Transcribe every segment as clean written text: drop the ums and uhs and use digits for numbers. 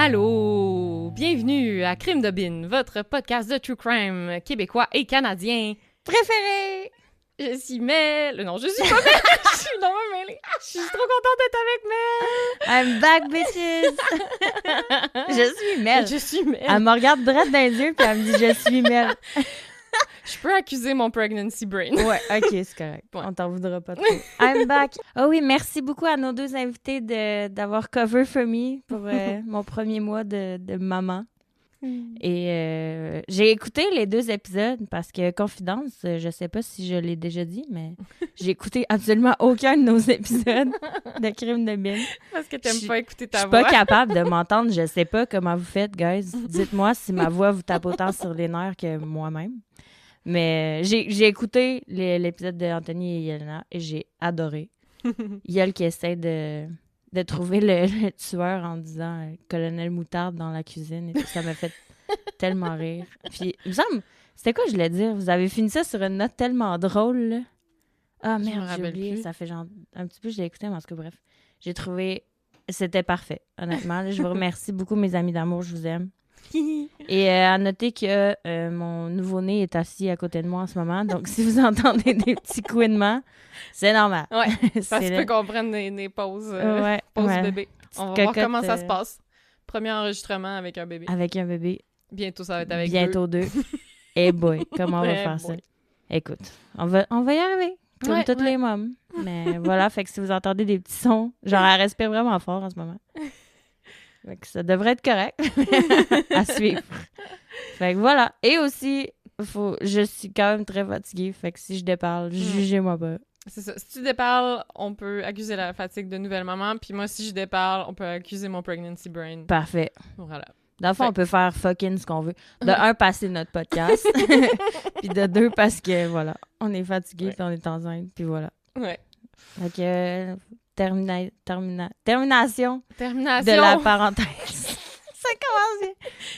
Allô! Bienvenue à Crime de Bin, votre podcast de true crime québécois et canadien préféré! Je suis Mel... Non, je suis pas Mel! Je suis dans ma mêlée! Je suis trop contente d'être avec I'm back, bitches! Je suis Mel. Je suis Mel. Elle me regarde droit dans les yeux puis elle me dit « Je suis Mel ». Je peux accuser mon pregnancy brain. Ouais, OK, c'est correct. Ouais. On t'en voudra pas trop. I'm back. Oh oui, merci beaucoup à nos deux invités d'avoir cover for me pour mon premier mois de maman. Et j'ai écouté les 2 épisodes parce que, confidence, je sais pas si je l'ai déjà dit, mais j'ai écouté absolument aucun de nos épisodes de Crime de Bin. Parce que t'aimes pas écouter ta voix. Je suis pas capable de m'entendre. Je sais pas comment vous faites, guys. Dites-moi si ma voix vous tape autant sur les nerfs que moi-même. Mais j'ai écouté l'épisode d'Anthony et Yelena et j'ai adoré. Yel qui essaie de trouver le tueur en disant Colonel Moutarde dans la cuisine et tout. Ça m'a fait tellement rire. Puis, il me semble, c'était quoi je voulais dire? Vous avez fini ça sur une note tellement drôle, là. Ah merde, j'ai oublié. Ça fait genre un petit peu, je l'ai écouté, mais en tout cas, bref. J'ai trouvé, c'était parfait, honnêtement. Là, je vous remercie beaucoup, mes amis d'amour, je vous aime. Et à noter que mon nouveau-né est assis à côté de moi en ce moment. Donc, si vous entendez des petits couinements, c'est normal. Ouais, ça se peut qu'on prenne des pauses, pauses bébé. On va voir comment ça se passe. Premier enregistrement avec un bébé. Avec un bébé. Bientôt, ça va être avec Bientôt 2. Eh boy, comment on va faire ça? Écoute, on va y arriver. Comme toutes les mômes. Mais voilà, fait que si vous entendez des petits sons, genre, elle respire vraiment fort en ce moment. Fait que ça devrait être correct à suivre. Fait que voilà. Et aussi, je suis quand même très fatiguée. Fait que si je déparle, jugez-moi pas. C'est ça. Si tu déparles, on peut accuser la fatigue de nouvelle maman. Puis moi, si je déparle, on peut accuser mon pregnancy brain. Parfait. Voilà. Dans le fond, on peut faire fucking ce qu'on veut. De 1, passer notre podcast. Puis de 2, parce que, voilà, on est fatigué, puis on est enceinte, puis voilà. Ouais. Fait que... Termination de la parenthèse. Ça commence bien.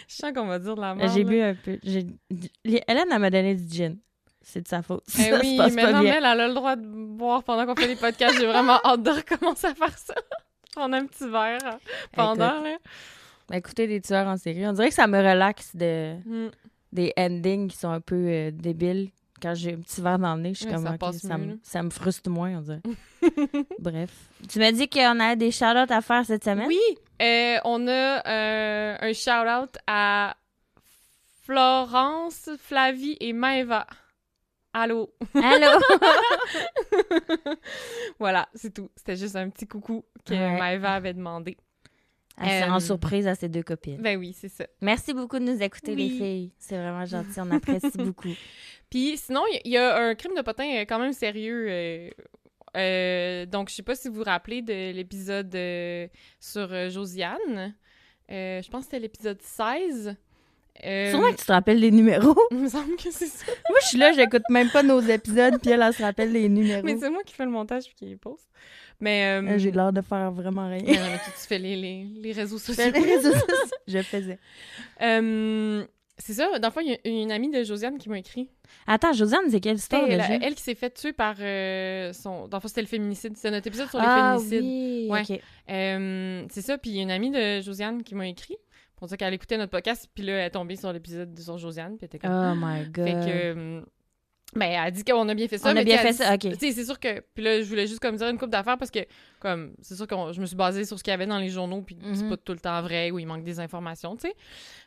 Je sens qu'on va dire de la merde. J'ai bu un peu. Hélène, elle m'a donné du gin. C'est de sa faute. Eh ça oui, se passe mais pas non, bien. mais elle a le droit de boire pendant qu'on fait des podcasts. J'ai vraiment hâte de recommencer à faire ça. Prendre un petit verre pendant, là. Écouter des tueurs en série. On dirait que ça me relaxe des endings qui sont un peu débiles. Quand j'ai un petit verre dans le nez, je suis comme ça me frustre moins, on dirait. Bref. Tu m'as dit qu'on avait des shout-outs à faire cette semaine? Oui! On a un shout-out à Florence, Flavie et Maëva. Allô? Allô? Voilà, c'est tout. C'était juste un petit coucou que Maëva avait demandé. En surprise à ses 2 copines. Ben oui, c'est ça. Merci beaucoup de nous écouter, les filles. C'est vraiment gentil, on apprécie beaucoup. Puis sinon, il y a un crime de potin quand même sérieux. Donc, je sais pas si vous vous rappelez de l'épisode sur Josiane. Je pense que c'était l'épisode 16. Sûrement que tu te rappelles les numéros. Il me semble que c'est ça. Moi, je suis là, j'écoute même pas nos épisodes, puis elle se rappelle les numéros. Mais c'est moi qui fais le montage puis qui les poste. Mais j'ai l'air de faire vraiment rien. Mais tu fais les réseaux sociaux. Je faisais. C'est ça. Dans le fond, il y a une amie de Josiane qui m'a écrit. Attends, Josiane, c'est quelle histoire déjà? Elle qui s'est fait tuer par son... Dans le fond, c'était le féminicide. C'est notre épisode sur les féminicides. Oui, ouais. OK. C'est ça. Puis il y a une amie de Josiane qui m'a écrit pour dire qu'elle écoutait notre podcast. Puis là, elle est tombée sur l'épisode sur Josiane. Puis elle était comme... Oh my God. Fait que... Ben, elle a dit qu'on a bien fait ça. On a bien fait ça, OK. Tu sais, c'est sûr que... Puis là, je voulais juste comme dire une couple d'affaires parce que, comme, c'est sûr que je me suis basée sur ce qu'il y avait dans les journaux, puis c'est pas tout le temps vrai, ou il manque des informations, tu sais.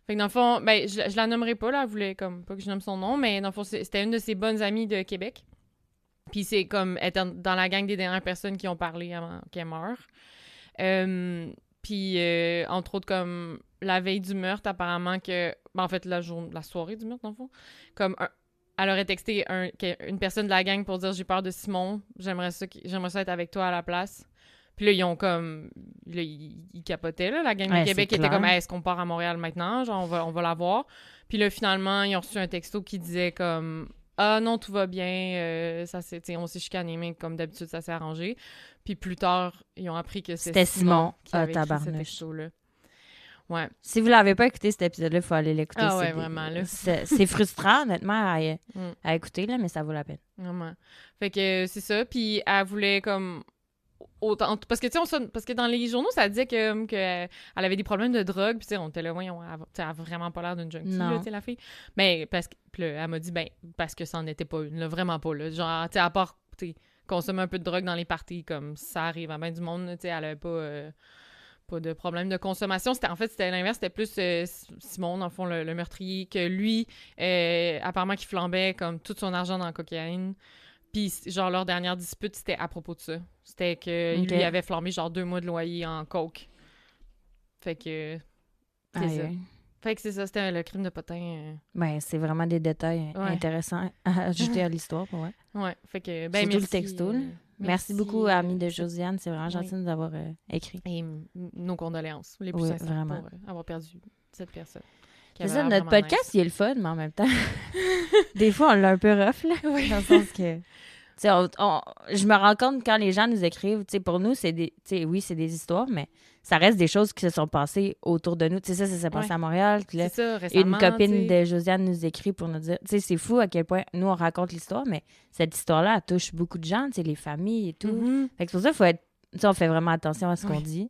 Fait que dans le fond, ben, je la nommerai pas, là. Elle voulait, comme, pas que je nomme son nom, mais dans le fond, c'était une de ses bonnes amies de Québec. Puis c'est comme, elle était dans la gang des dernières personnes qui ont parlé avant qu'elle meure. Puis, entre autres, comme, la veille du meurtre, apparemment que... Ben, en fait, la soirée du meurtre, dans le fond, comme... Elle aurait texté une personne de la gang pour dire « J'ai peur de Simon, j'aimerais ça être avec toi à la place. » Puis là, ils ont comme... Là, ils capotaient, là. La gang de Québec était comme hey, « Est-ce qu'on part à Montréal maintenant? Genre, on va la voir. » Puis là, finalement, ils ont reçu un texto qui disait comme « Ah non, tout va bien, on s'est chicané, mais comme d'habitude, ça s'est arrangé. » Puis plus tard, ils ont appris que c'était Simon qui avait écrit ce texto-là. Ouais. Si vous l'avez pas écouté, cet épisode-là, il faut aller l'écouter. Ah ouais, vraiment, là. C'est frustrant, honnêtement, à écouter, là, mais ça vaut la peine. Vraiment. Fait que c'est ça. Puis elle voulait comme autant... Parce que, tu sais, parce que dans les journaux, ça disait que elle avait des problèmes de drogue, puis tu sais, on était là, voyons, elle a vraiment pas l'air d'une junkie, là, tu sais, la fille. Mais, puis là, elle m'a dit, parce que ça en était pas une, là, vraiment pas, là. Genre, tu sais, à part, tu sais, consommer un peu de drogue dans les parties, comme ça arrive à bien du monde, tu sais, elle avait pas de problème de consommation. C'était l'inverse. C'était plus Simon, dans le fond, le meurtrier, que lui, apparemment, qui flambait comme tout son argent dans la cocaïne. Puis, genre, leur dernière dispute, c'était à propos de ça. C'était qu'il lui avait flambé, genre, 2 mois de loyer en coke. Fait que... C'est ça. Fait que c'est ça, c'était le crime de potin. Ben, c'est vraiment des détails intéressants à ajouter à l'histoire, pour vrai. Ouais, fait que... Ben, surtout le texto, là. Merci beaucoup, Ami de Josiane. C'est vraiment gentil de nous avoir écrit. Et nos condoléances, les plus sincères, vraiment. pour avoir perdu cette personne. C'est ça, notre podcast, il est le fun, mais en même temps, des fois, on l'a un peu rough, là. Oui. Dans le sens que... je me rends compte quand les gens nous écrivent, pour nous, c'est des, oui, c'est des histoires, mais ça reste des choses qui se sont passées autour de nous. Tu sais, ça s'est passé à Montréal. Puis là, c'est ça, récemment, une copine de Josiane nous écrit pour nous dire, c'est fou à quel point nous, on raconte l'histoire, mais cette histoire-là, elle touche beaucoup de gens, les familles et tout. Mm-hmm. Fait que c'est pour ça qu'il faut être, on fait vraiment attention à ce qu'on dit.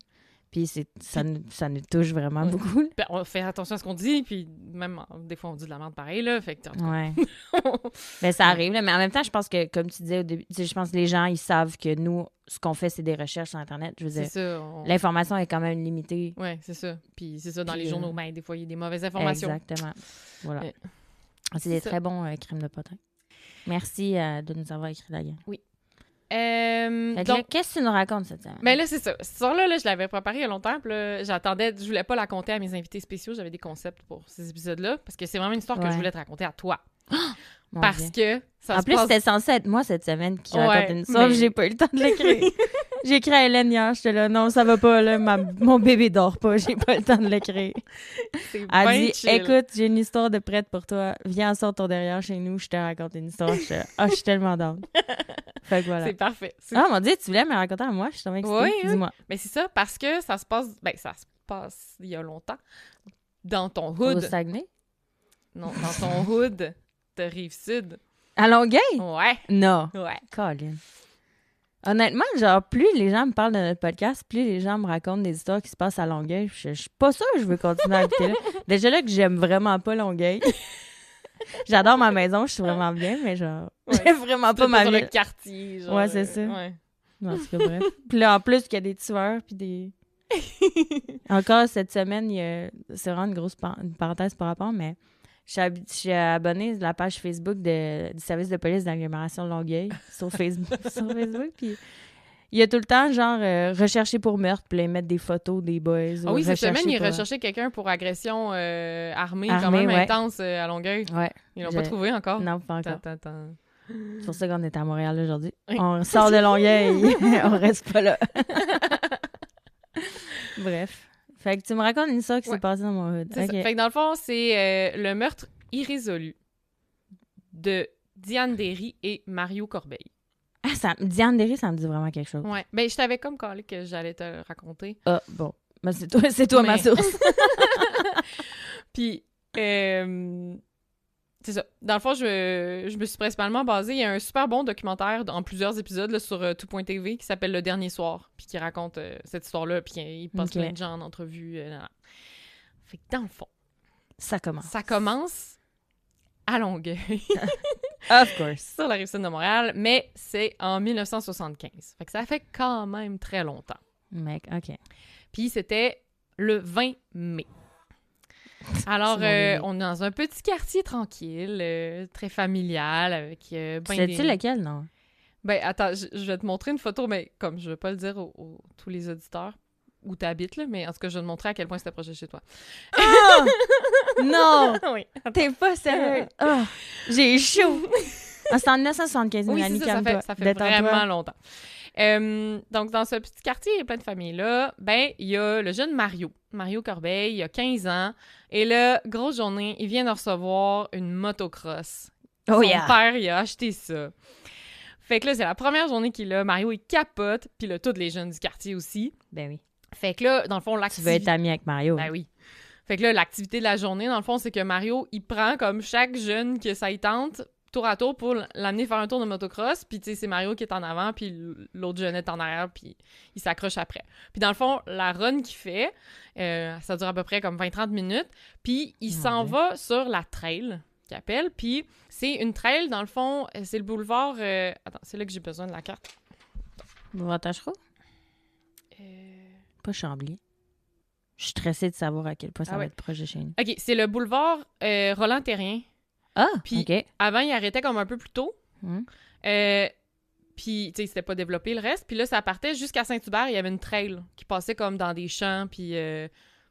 Puis ça nous touche vraiment beaucoup. Ben, on fait attention à ce qu'on dit, puis même, des fois, on dit de la merde pareil, là. Fait que, Ben, ça arrive, là, mais en même temps, je pense que, comme tu disais au début, je pense que les gens, ils savent que nous, ce qu'on fait, c'est des recherches sur Internet. Je veux dire, l'information est quand même limitée. Oui, c'est ça. Puis c'est ça, dans les journaux, ben, des fois, il y a des mauvaises informations. Exactement. Voilà. C'est des très bons crimes de potin. Merci de nous avoir écrit la gueule. Oui. Donc, qu'est-ce que tu nous racontes cette semaine? Ben là, c'est ça. Cette histoire-là, je l'avais préparée il y a longtemps. Puis là, je voulais pas la conter à mes invités spéciaux. J'avais des concepts pour ces épisodes-là. Parce que c'est vraiment une histoire que je voulais te raconter à toi. Parce que ça en se plus, passe... c'était censé être moi cette semaine qui raconte une histoire. J'ai pas eu le temps de l'écrire. J'ai écrit à Hélène hier. J'étais là, non, ça va pas. Là, mon bébé dort pas. J'ai pas le temps de l'écrire. Elle dit, écoute, j'ai une histoire de prête pour toi. Viens, sors ton derrière chez nous. Je te raconte une histoire. Je suis tellement down. Fait que voilà. C'est parfait. Ah, mon Dieu, tu voulais me raconter à moi? Je suis tombée excitée. Oui, dis-moi. Mais c'est ça, parce que ça se passe... Ben, ça se passe il y a longtemps. Dans ton hood. Au Saguenay? Non, dans ton hood de Rive-Sud. À Longueuil? Ouais. Non. Ouais. Colin. Honnêtement, genre, plus les gens me parlent de notre podcast, plus les gens me racontent des histoires qui se passent à Longueuil. Je suis pas sûre que je veux continuer à habiter là. Déjà là que j'aime vraiment pas Longueuil. J'adore ma maison, je suis vraiment bien, mais genre, j'aime vraiment pas ma ville. Le quartier, genre. Ouais, c'est ça. Ouais. Non, c'est pas bref. Puis là, en plus, il y a des tueurs, puis des... Encore cette semaine, c'est vraiment une grosse une parenthèse par rapport, mais je suis abonnée à la page Facebook du service de police d'agglomération de Longueuil sur Facebook, puis il y a tout le temps, genre, recherché pour meurtre, puis là, ils mettent des photos des boys. Ah oui, cette semaine, ils recherchaient quelqu'un pour agression armée quand même intense à Longueuil. Ouais. Ils l'ont pas trouvé encore. Non, pas encore. Attends. C'est pour ça qu'on est à Montréal aujourd'hui. Oui. On sort de Longueuil, on reste pas là. Bref. Fait que tu me racontes une histoire qui s'est passée dans mon hood. C'est ça. Fait que dans le fond, c'est le meurtre irrésolu de Diane Derry et Mario Corbeil. Ah, Diane Derry, ça me dit vraiment quelque chose. Ouais. Ben, je t'avais comme collé que j'allais te le raconter. Ah, bon. Ben, c'est toi ma source. Puis, c'est ça. Dans le fond, je me suis principalement basée. Il y a un super bon documentaire en plusieurs épisodes là, sur tout.tv qui s'appelle Le Dernier Soir, puis qui raconte cette histoire-là, puis il passe plein de gens en entrevue. Fait que dans le fond, ça commence à Longueuil. Of course. Sur la Rive-Sud de Montréal, mais c'est en 1975. Fait que ça fait quand même très longtemps. Mec, OK. Puis c'était le 20 mai. Alors, on est dans un petit quartier tranquille, très familial, avec sais-tu lequel, non? Ben, attends, je vais te montrer une photo, mais comme je vais pas le dire tous les auditeurs où t'habites, là, mais en tout cas, je vais te montrer à quel point c'était proche de chez toi. Oh! Non! Oui. T'es pas sérieux? Oh, j'ai chaud! C'est en 1975, Mélanie, ça fait vraiment longtemps. Donc, dans ce petit quartier, il y a plein de familles-là. Ben, il y a le jeune Mario Corbeil, il a 15 ans. Et là, grosse journée, il vient de recevoir une motocross. Son père, il a acheté ça. Fait que là, c'est la première journée qu'il a. Mario, il capote. Puis là, tous les jeunes du quartier aussi. Ben oui. Fait que là, dans le fond, l'activité... Tu veux être ami avec Mario. Ben oui. Fait que là, l'activité de la journée, dans le fond, c'est que Mario, il prend comme chaque jeune que ça y tente, tour à tour pour l'amener faire un tour de motocross, puis tu sais, c'est Mario qui est en avant, puis l'autre jeune est en arrière, puis il s'accroche après. Puis dans le fond, la run qu'il fait, ça dure à peu près comme 20-30 minutes, puis il s'en va sur la trail, qu'il appelle, puis c'est une trail, dans le fond, c'est le boulevard... Attends, c'est là que j'ai besoin de la carte. Boulevard Tachereau? Pas Chambly. Je suis stressée de savoir à quel point ça va être proche de chez nous. OK, c'est le boulevard Roland-Terrien. Ah, puis OK. Avant, il arrêtait comme un peu plus tôt. Puis, tu sais, c'était pas développé le reste. Puis là, ça partait jusqu'à Saint-Hubert. Il y avait une trail qui passait comme dans des champs, puis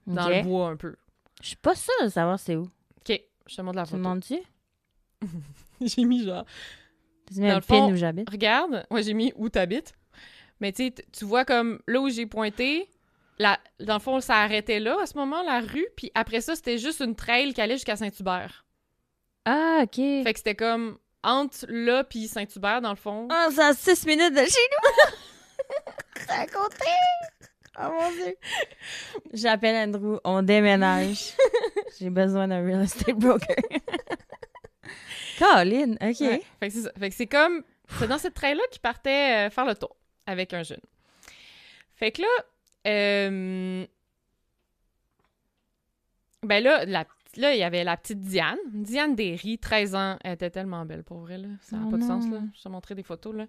dans le bois un peu. Je suis pas sûre de savoir c'est où. OK, je te montre la Tu photo. me demandes-tu? J'ai mis genre... Tu mets le pin où j'habite? Regarde, moi j'ai mis où t'habites. Mais tu sais, tu vois comme là où j'ai pointé, dans le fond, ça arrêtait là, à ce moment, la rue. Puis après ça, c'était juste une trail qui allait jusqu'à Saint-Hubert. Ah, OK. Fait que c'était comme entre là puis Saint-Hubert, dans le fond. Ah, c'est à 6 minutes de chez nous! C'est à côté! Oh mon Dieu! J'appelle Andrew, on déménage. J'ai besoin d'un real estate broker. Colin, OK. Ouais. Fait que c'est ça. Fait que c'est comme... C'est dans cette trail-là qu'il partait faire le tour avec un jeune. Fait que là... ben là, là, il y avait la petite Diane. Diane Derry, 13 ans. Elle était tellement belle, pour vrai, là. Ça n'a pas de sens, là. Je te montrer des photos, là.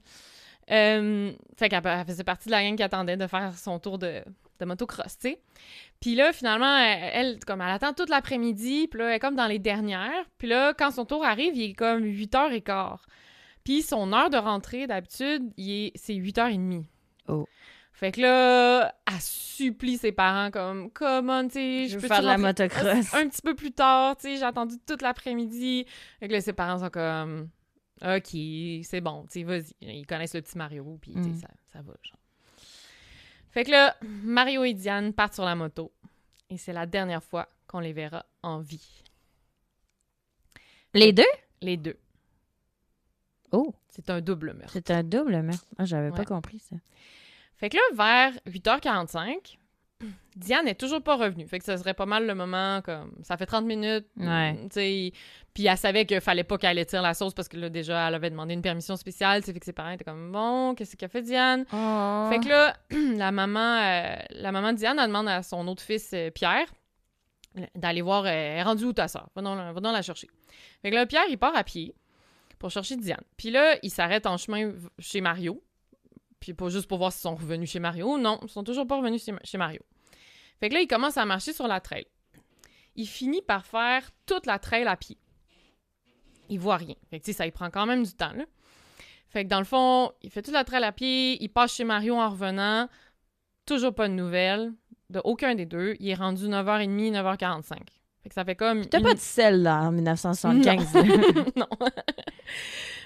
Fait qu'elle faisait partie de la gang qui attendait de faire son tour de motocross, tu sais. Puis là, finalement, elle attend toute l'après-midi, puis là, elle est comme dans les dernières. Puis là, quand son tour arrive, il est comme 8h15. Puis son heure de rentrée, d'habitude, c'est 8h30. Oh. Fait que là, elle supplie ses parents comme « Come on, tu sais, je peux faire de la motocross. Un petit peu plus tard, tu sais, j'ai attendu toute l'après-midi. » Fait que là, ses parents sont comme « OK, c'est bon, tu sais, vas-y. » Ils connaissent le petit Mario, puis tu sais, ça va, genre. Fait que là, Mario et Diane partent sur la moto. Et c'est la dernière fois qu'on les verra en vie. Les deux? Les deux. Oh. C'est un double meurtre. C'est un double meurtre. Ah, j'avais pas compris ça. Fait que là, vers 8h45, Diane n'est toujours pas revenue. Fait que ça serait pas mal le moment, comme... Ça fait 30 minutes, tu sais... Puis elle savait qu'il fallait pas qu'elle étire la sauce parce que là, déjà, elle avait demandé une permission spéciale. Fait que ses parents étaient comme, bon, qu'est-ce qu'a fait Diane? Oh. Fait que là, la maman de Diane, elle demande à son autre fils, Pierre, d'aller voir, elle est rendue où ta soeur? Va donc la chercher. Fait que là, Pierre, il part à pied pour chercher Diane. Puis là, il s'arrête en chemin chez Mario. Puis pas juste pour voir s'ils sont revenus chez Mario. Non, ils sont toujours pas revenus chez Mario. Fait que là, il commence à marcher sur la trail. Il finit par faire toute la trail à pied. Il voit rien. Fait que tu sais, ça lui prend quand même du temps, là. Fait que dans le fond, il fait toute la trail à pied, il passe chez Mario en revenant. Toujours pas de nouvelles de aucun des deux. Il est rendu 9h30, 9h45. Fait que ça fait comme... T'as pas de sel, là, en 1975. Non.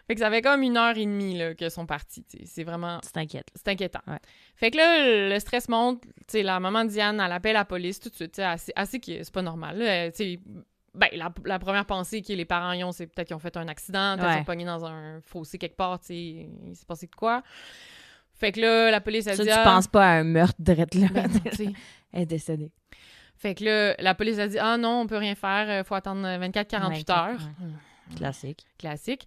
Fait que ça fait comme 1h30 là, qu'ils sont partis. T'sais. C'est vraiment... C'est inquiétant. Ouais. Fait que là, le stress monte. T'sais, la maman de Diane, elle appelle la police tout de suite. Assez que c'est pas normal. Là. Ben, la première pensée que les parents y ont, c'est peut-être qu'ils ont fait un accident, peut-être qu'ils sont pognés dans un fossé quelque part. Il s'est passé de quoi. Fait que là, la police a dit... Tu penses pas à un meurtre drette là. Ben, elle est décédée. Fait que là, la police a dit « Ah non, on peut rien faire, faut attendre 24-48 heures. Ouais. Classique.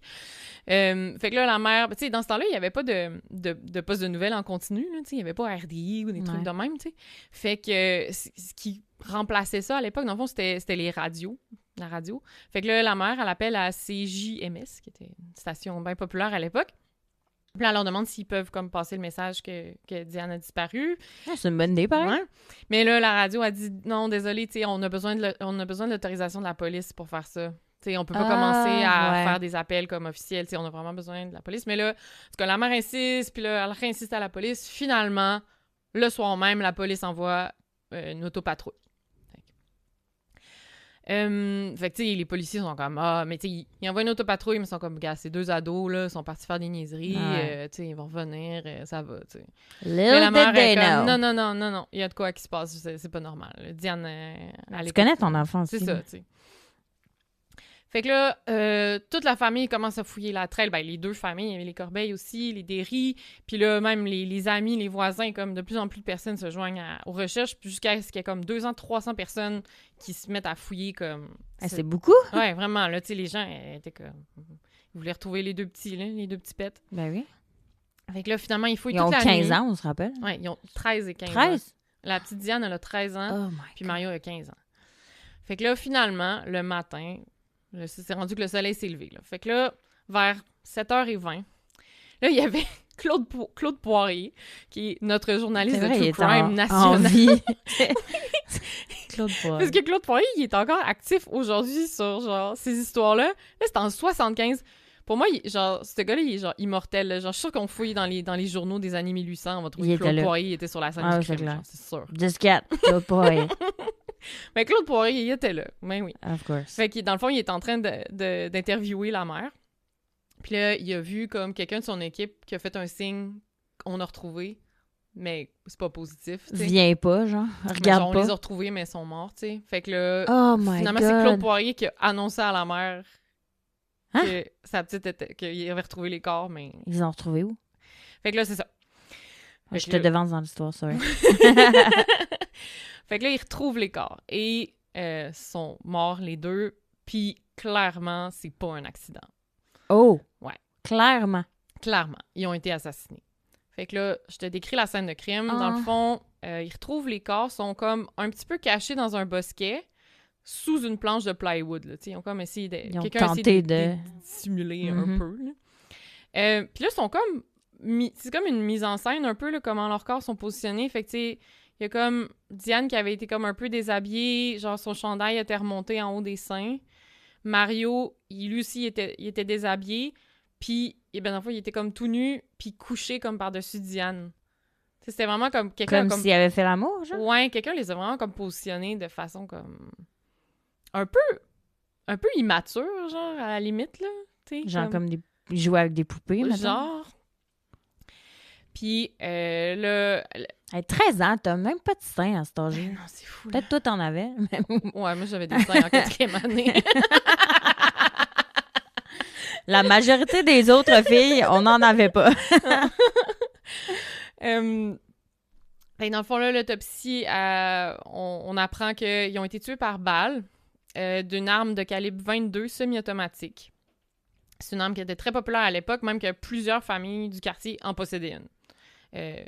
Fait que là, la mère... Tu sais, dans ce temps-là, il n'y avait pas de poste de nouvelles en continu. Il n'y avait pas RDI ou des trucs de même, tu sais. Fait que ce qui remplaçait ça à l'époque, dans le fond, c'était les radios. La radio. Fait que là, la mère, elle appelle à CJMS, qui était une station bien populaire à l'époque. Puis là, elle leur demande s'ils peuvent comme passer le message que Diane a disparu. C'est une bonne idée, pareil. Ouais. Mais là, la radio a dit non, désolé, on a besoin de l'autorisation de la police pour faire ça. T'sais, on peut pas commencer à faire des appels comme officiels. On a vraiment besoin de la police. Mais là, en tout cas, la mère insiste, puis là, elle réinsiste à la police. Finalement, le soir même, la police envoie une autopatrouille. Fait que, tu sais, les policiers sont comme, mais tu sais, ils envoient une autopatrouille, mais ils sont comme, gars, ces deux ados, là, sont partis faire des niaiseries, tu sais, ils vont revenir, ça va, tu sais. Mais la mère est comme, non, il y a de quoi qui se passe, c'est pas normal. Diane, tu connais ton enfant aussi. C'est ça, tu sais. Fait que là, toute la famille commence à fouiller la trail. Ben, les deux familles, il y avait les Corbeil aussi, les Derry. Puis là, même les amis, les voisins, comme de plus en plus de personnes se joignent aux recherches, puis jusqu'à ce qu'il y ait comme 200-300 personnes qui se mettent à fouiller comme... C'est beaucoup? Ouais, vraiment. Là, tu sais, les gens étaient comme... Ils Vous voulez retrouver les deux petits, là, les deux petits pets. Ben oui. Fait que là, finalement, il fouille Ils toute ont la 15 nuit. ans, on se rappelle. Ouais, ils ont 13 et 15 ans. 13? La petite Diane, elle a 13 ans, Oh my puis God. Mario a 15 ans. Fait que là, finalement, le matin, c'est rendu que le soleil s'est levé. Là. Fait que là, vers 7h20, là, il y avait Claude Poirier, qui est notre journaliste C'est vrai, de il True est Crime en national. vie. Claude Poirier. Parce que Claude Poirier, il est encore actif aujourd'hui sur, genre, ces histoires-là. Là, c'est en 75. Pour moi, genre, ce gars-là, il est, genre, immortel. Là. Genre, je suis sûre qu'on fouille dans les journaux des années 1800, on va trouver Il que Claude était là. Poirier était sur la scène Ah, du c'est crime, clair. genre, c'est sûr. 10-4, Claude Poirier. Mais Claude Poirier, il était là. Ben oui. Of course. Fait que dans le fond, il est en train d'interviewer la mère. Puis là, il a vu comme quelqu'un de son équipe qui a fait un signe qu'on a retrouvé, mais c'est pas positif. T'sais. Viens pas, genre. Mais Regarde genre, on pas. les a retrouvés, mais ils sont morts, tu sais. Fait que là, Oh my finalement, God. c'est Claude Poirier qui a annoncé à la mère Hein? que sa petite était, qu'il avait retrouvé les corps, mais... Ils ont retrouvé où? Fait que là, c'est ça. Fait Je que te là- devance dans l'histoire, sorry. Fait que là, ils retrouvent les corps et sont morts les deux, puis clairement, c'est pas un accident. Oh! Ouais. Clairement. Clairement, ils ont été assassinés. Fait que là, je te décris la scène de crime. Dans le fond, ils retrouvent les corps, sont comme un petit peu cachés dans un bosquet, sous une planche de plywood. Là. Ils ont comme essayé de... Ils ont quelqu'un a tenté essayé de dissimuler un Mhm. peu. Là. Puis là, ils sont comme... C'est comme une mise en scène un peu, là, comment leurs corps sont positionnés. Fait que, tu sais, il y a comme Diane qui avait été comme un peu déshabillée, genre son chandail était remonté en haut des seins. Mario, lui aussi, il était déshabillé. Puis, dans le fond, il était comme tout nu, puis couché comme par-dessus Diane. T'sais, c'était vraiment comme quelqu'un... Comme s'il avait fait l'amour, genre? Ouais, quelqu'un les a vraiment comme positionnés de façon comme... Un peu immature, genre, à la limite, là. T'sais, Genre comme des... jouer avec des poupées, maintenant. genre. Puis, là... Hey, 13 ans, t'as même pas de sein à cet âge. Non, c'est fou, là. Peut-être toi, t'en avais. Ouais, moi, j'avais des seins en 4e année. La majorité des autres filles, on n'en avait pas. Fait que dans le fond, là, l'autopsie, on apprend qu'ils ont été tués par balle d'une arme de calibre 22 semi-automatique. C'est une arme qui était très populaire à l'époque, même que plusieurs familles du quartier en possédaient une.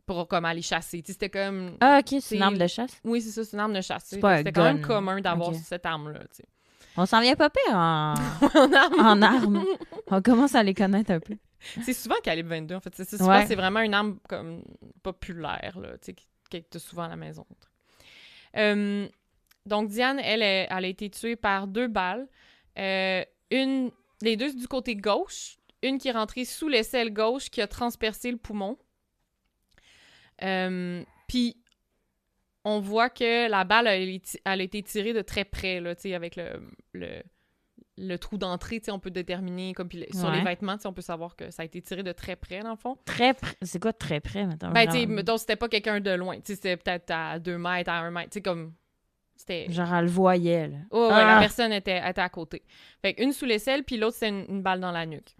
Pour comme aller chasser. T'sais, c'était comme... Ah, OK, c'est une arme de chasse. Oui, c'est ça, c'est une arme de chasse. C'est pas un C'était quand même gun. commun d'avoir Ok. cette arme-là. T'sais. On s'en vient pas pire en, En arme. en armes. On commence à les connaître un peu. C'est souvent calibre 22, en fait. C'est Ouais. vraiment une arme comme populaire, là, tu sais, que tu as souvent à la maison. Donc, Diane, elle a été tuée par 2 balles. Les deux du côté gauche, une qui est rentrée sous l'aisselle gauche, qui a transpercé le poumon. Puis, on voit que la balle, elle a été tirée de très près, là, tu sais, avec le trou d'entrée, tu sais, on peut déterminer, comme puis sur les Ouais. vêtements, tu sais, on peut savoir que ça a été tiré de très près, dans le fond. Très près. C'est quoi très près, maintenant? Ben, tu sais, genre, mettons, c'était pas quelqu'un de loin, tu sais, c'était peut-être à 2 mètres, à 1 mètre, tu sais, comme, c'était... genre, elle le voyait, là. Oh, ouais, Ah! la personne était à côté. Fait qu'une sous l'aisselle, puis l'autre, c'est une balle dans la nuque.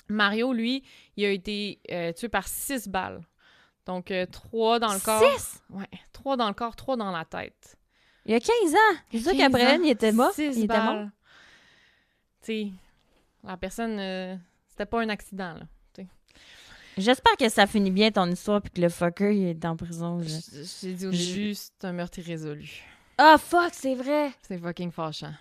Mario, lui, il a été tué par 6 balles. Donc, 3 dans le corps. 6? Ouais, 3 dans le corps, 3 dans la tête. Il y a 15 ans! C'est sûr 15 qu'après ans, elle, il était mort. 6 Il était mort. balles. Tu sais, la personne, c'était pas un accident, là. J'espère que ça finit bien ton histoire puis que le fucker, il est en prison. là. J'ai dit au début, c'est un meurtre irrésolu. Ah, fuck, c'est vrai! C'est fucking fâchant.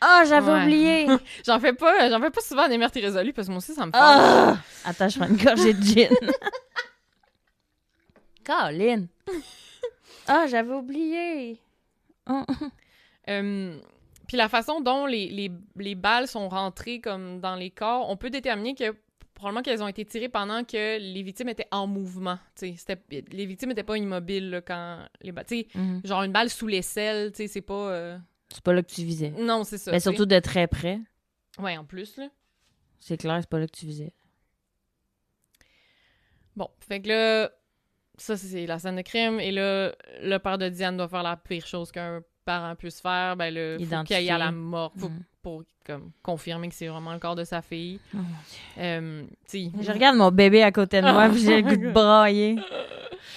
Ah, j'avais Ouais. oublié! J'en fais pas souvent des meurtres irrésolus parce que moi aussi, ça me fâche. Ah! Attends, je prends une gorgée de gin. Colin! Ah, j'avais oublié! Oh. Puis la façon dont les balles sont rentrées comme dans les corps, on peut déterminer que probablement qu'elles ont été tirées pendant que les victimes étaient en mouvement. Les victimes n'étaient pas immobiles là, quand les balles... Mhm. Genre une balle sous l'aisselle, c'est pas... C'est pas là que tu visais. Non, c'est ça. Mais t'sais. surtout de très près. Ouais, en plus, là. C'est clair, c'est pas là que tu visais. Bon, fait que là, ça, c'est la scène de crime. Et là, le père de Diane doit faire la pire chose qu'un parent puisse faire. Ben là, faut qu'il aille à la mort pour comme, confirmer que c'est vraiment le corps de sa fille. Oh mon T'sais, Je regarde mon bébé à côté de moi puis j'ai le goût de brailler.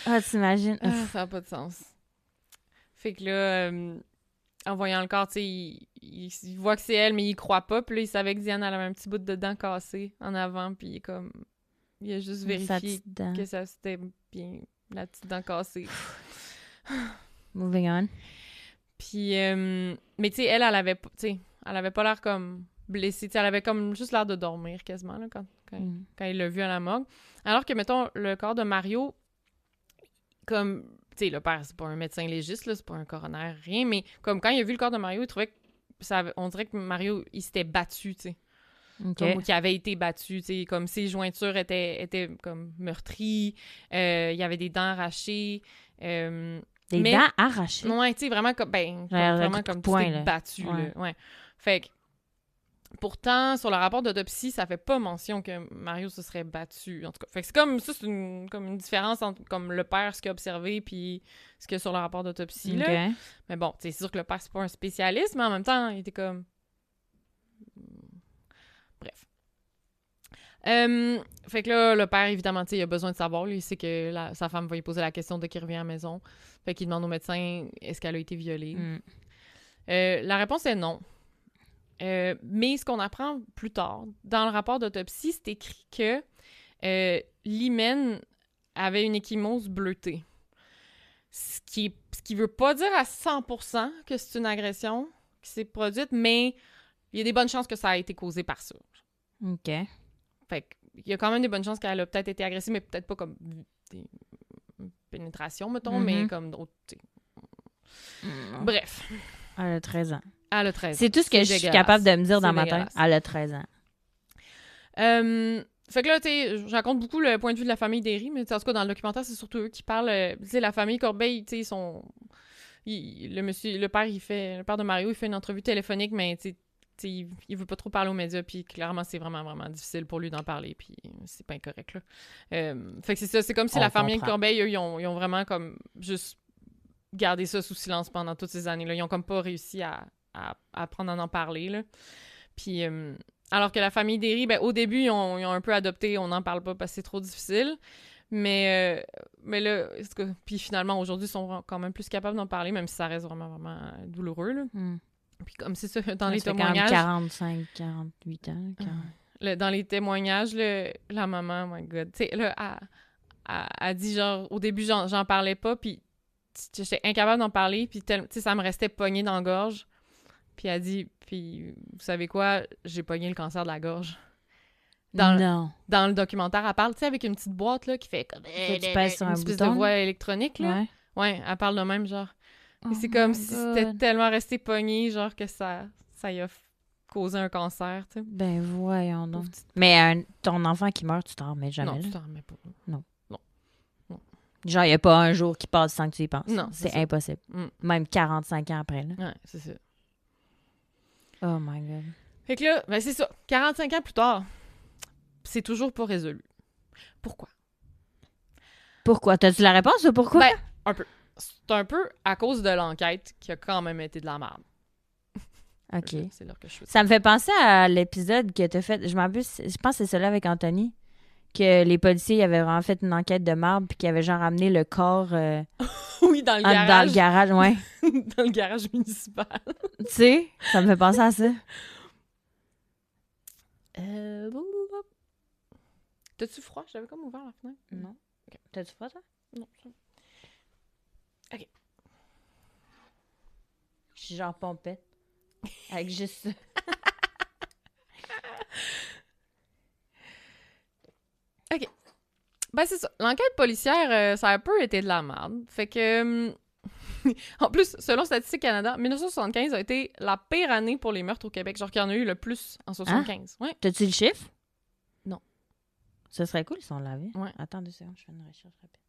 Ah, t'imagines? ça n'a pas de sens. Fait que là, en voyant le corps, tu sais, il voit que c'est elle, mais il croit pas. Puis là, il savait que Diane, elle avait un petit bout de dent cassé en avant, puis il a juste vérifié que ça c'était bien la petite dent cassée. Moving on. Puis, mais tu sais, elle avait pas l'air comme blessée. T'sais, elle avait comme juste l'air de dormir quasiment là, quand il l'a vu à la morgue. Alors que, mettons, le corps de Mario, comme, tu sais, le père, c'est pas un médecin légiste, là, c'est pas un coroner, rien, mais comme quand il a vu le corps de Mario, il trouvait que on dirait que Mario, il s'était battu, tu sais. Okay. Comme qu'il avait été battu, tu sais, comme ses jointures étaient comme meurtries, il y avait des dents arrachées. Des dents arrachées? Ouais, tu sais, vraiment comme, vraiment comme tu t'es battu, ouais. là. Ouais. Fait que, pourtant, sur le rapport d'autopsie, ça fait pas mention que Mario se serait battu, en tout cas. Fait que c'est comme, ça, c'est comme une différence entre comme le père, ce qu'il a observé, puis ce qu'il y a sur le rapport d'autopsie, là. Mais bon, c'est sûr que le père, c'est pas un spécialiste, mais en même temps, il était comme... Bref. Fait que là, le père, évidemment, il a besoin de savoir. Lui, il sait que sa femme va lui poser la question dès qu'il revient à la maison. Fait qu'il demande au médecin, est-ce qu'elle a été violée? La réponse est non. Mais ce qu'on apprend plus tard, dans le rapport d'autopsie, c'est écrit que l'hymen avait une ecchymose bleutée. Ce qui veut pas dire à 100% que c'est une agression qui s'est produite, mais il y a des bonnes chances que ça a été causé par ça. OK. Fait qu'il y a quand même des bonnes chances qu'elle a peut-être été agressée, mais peut-être pas comme des pénétrations, mettons, mais comme d'autres. Bref. Elle a 13 ans. Elle a 13 ans. C'est tout ce que je suis capable de me dire dans ma tête. Elle a 13 ans. Fait que là, tu sais, je raconte beaucoup le point de vue de la famille Derry, mais en tout cas, dans le documentaire, c'est surtout eux qui parlent. Tu sais, la famille Corbeil, tu sais, ils sont... le père de Mario, il fait une entrevue téléphonique, mais tu sais, il veut pas trop parler aux médias, puis clairement, c'est vraiment, vraiment difficile pour lui d'en parler, puis c'est pas incorrect, là. Fait que c'est ça, c'est comme si la famille Corbeil, eux, ils ont vraiment comme juste gardé ça sous silence pendant toutes ces années-là. Ils ont comme pas réussi à apprendre à en parler, là. Puis, alors que la famille Derry, ben, au début, ils ont un peu adopté, on n'en parle pas parce que c'est trop difficile. Mais là, puis finalement, aujourd'hui, ils sont quand même plus capables d'en parler, même si ça reste vraiment, vraiment douloureux, là. Puis comme c'est ça, dans les témoignages... 45, 48 ans. Dans les témoignages, la maman, oh my God, tu sais, là, elle dit genre, au début, j'en parlais pas, puis j'étais incapable d'en parler, puis tu sais, ça me restait pogné dans la gorge. Puis elle dit, puis vous savez quoi, j'ai pogné le cancer de la gorge. Dans le documentaire, elle parle, tu sais, avec une petite boîte, là, qui fait comme... tu pèses sur une un espèce bouton. De voix électronique, là. Ouais, elle parle de même, genre. Et c'est comme si c'était tellement resté pogné, genre, que ça y a causé un cancer, tu sais. Ben voyons donc. Mais ton enfant qui meurt, tu t'en remets jamais. Non, tu t'en remets pas. Non. Genre, il n'y a pas un jour qui passe sans que tu y penses. Non, c'est impossible. Même 45 ans après, là. Ouais, c'est ça. Oh my God. Fait que là, ben c'est ça. 45 ans plus tard, c'est toujours pas résolu. Pourquoi? Pourquoi? T'as-tu la réponse ou pourquoi? Ben, un peu. C'est un peu à cause de l'enquête qui a quand même été de la merde. OK. C'est là que je Ça me fait penser à l'épisode que t'as fait. Je pense que c'est celui avec Anthony. Que les policiers avaient vraiment fait une enquête de marbre puis qu'ils avaient genre amené le corps... oui, dans le garage. Dans le garage, ouais. Dans le garage municipal. Tu sais, ça me fait penser à ça. T'as-tu froid? J'avais comme ouvert la fenêtre. Non. Okay. T'as-tu froid, toi? Non. OK. Je suis genre pompette. Avec juste ça. OK. Ben, c'est ça. L'enquête policière, ça a un peu été de la merde. Fait que... en plus, selon Statistique Canada, 1975 a été la pire année pour les meurtres au Québec. Genre qu'il y en a eu le plus en 75. Ouais. T'as-tu le chiffre? Non. Ce serait cool si on l'avait. Ouais. Attends 2 secondes, je fais une recherche rapide.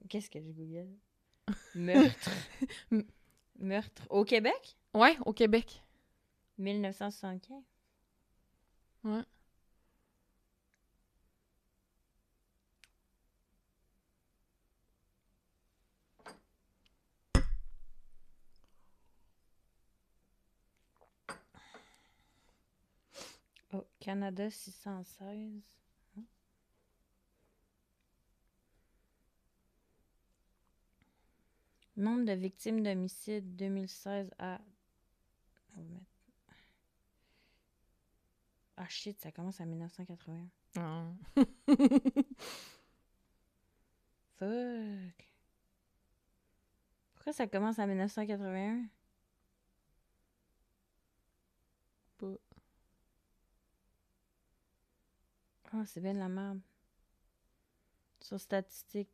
Qu'est-ce que je google? Meurtre. Meurtre. Au Québec? Ouais, au Québec. 1975? Ouais. Oh, Canada 616. Nombre de victimes d'homicide 2016 à... On va mettre- Ah shit, ça commence en 1981. Ah. Fuck. Pourquoi ça commence en 1981? Pas. Oh, c'est bien de la merde. Sur Statistique.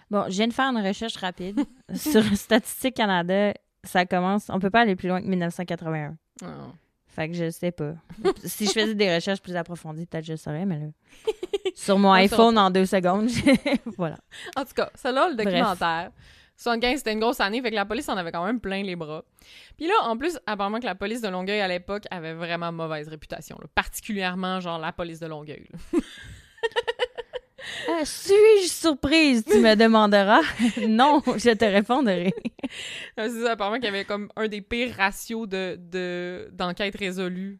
Bon, je viens de faire une recherche rapide. Sur Statistique Canada, ça commence... On peut pas aller plus loin que 1981. Ah. Fait que je sais pas. Si je faisais des recherches plus approfondies, peut-être que je saurais, mais là... Sur mon On iPhone, saura en 2 secondes, voilà. En tout cas, celle-là, le Bref. documentaire. 75, c'était une grosse année, fait que la police en avait quand même plein les bras. Puis là, en plus, apparemment que la police de Longueuil, à l'époque, avait vraiment mauvaise réputation. Là. Particulièrement, genre, la police de Longueuil. Là. Suis-je surprise, tu me demanderas? Non, je te répondrai. C'est ça, apparemment qu'il y avait comme un des pires ratios d'enquêtes résolues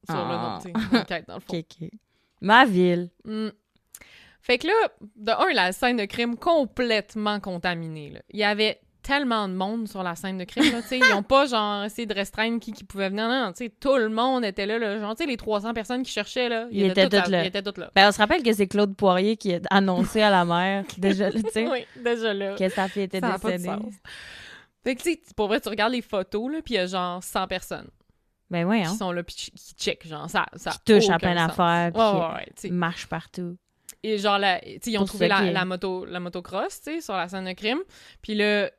sur le nombre, tu sais, d'enquêtes, dans le fond. OK. Ma ville. Mm. Fait que là, de un, la scène de crime complètement contaminée. Là. Il y avait tellement de monde sur la scène de crime. Là, ils n'ont pas genre essayé de restreindre qui pouvait venir. Non, tu sais, tout le monde était là. Là genre, tu sais, les 300 personnes qui cherchaient, là, Ils étaient toutes là. Ils étaient toutes là. Ben, on se rappelle que c'est Claude Poirier qui a annoncé à la mère, déjà, tu sais, Oui, déjà là. que sa fille était Ça a pas de décédée. sens. Fait que, tu sais, pour vrai, tu regardes les photos, là, puis il y a genre 100 personnes Ben oui, qui hein. sont là, puis qui checkent, genre, ça Qui touchent à aucun plein sens. d'affaires, puis Ouais, tu sais. qui marchent partout. Et genre, tu sais, ils ont Pour trouvé ce qui est. la motocross, tu sais, sur la scène de crime. Puis là,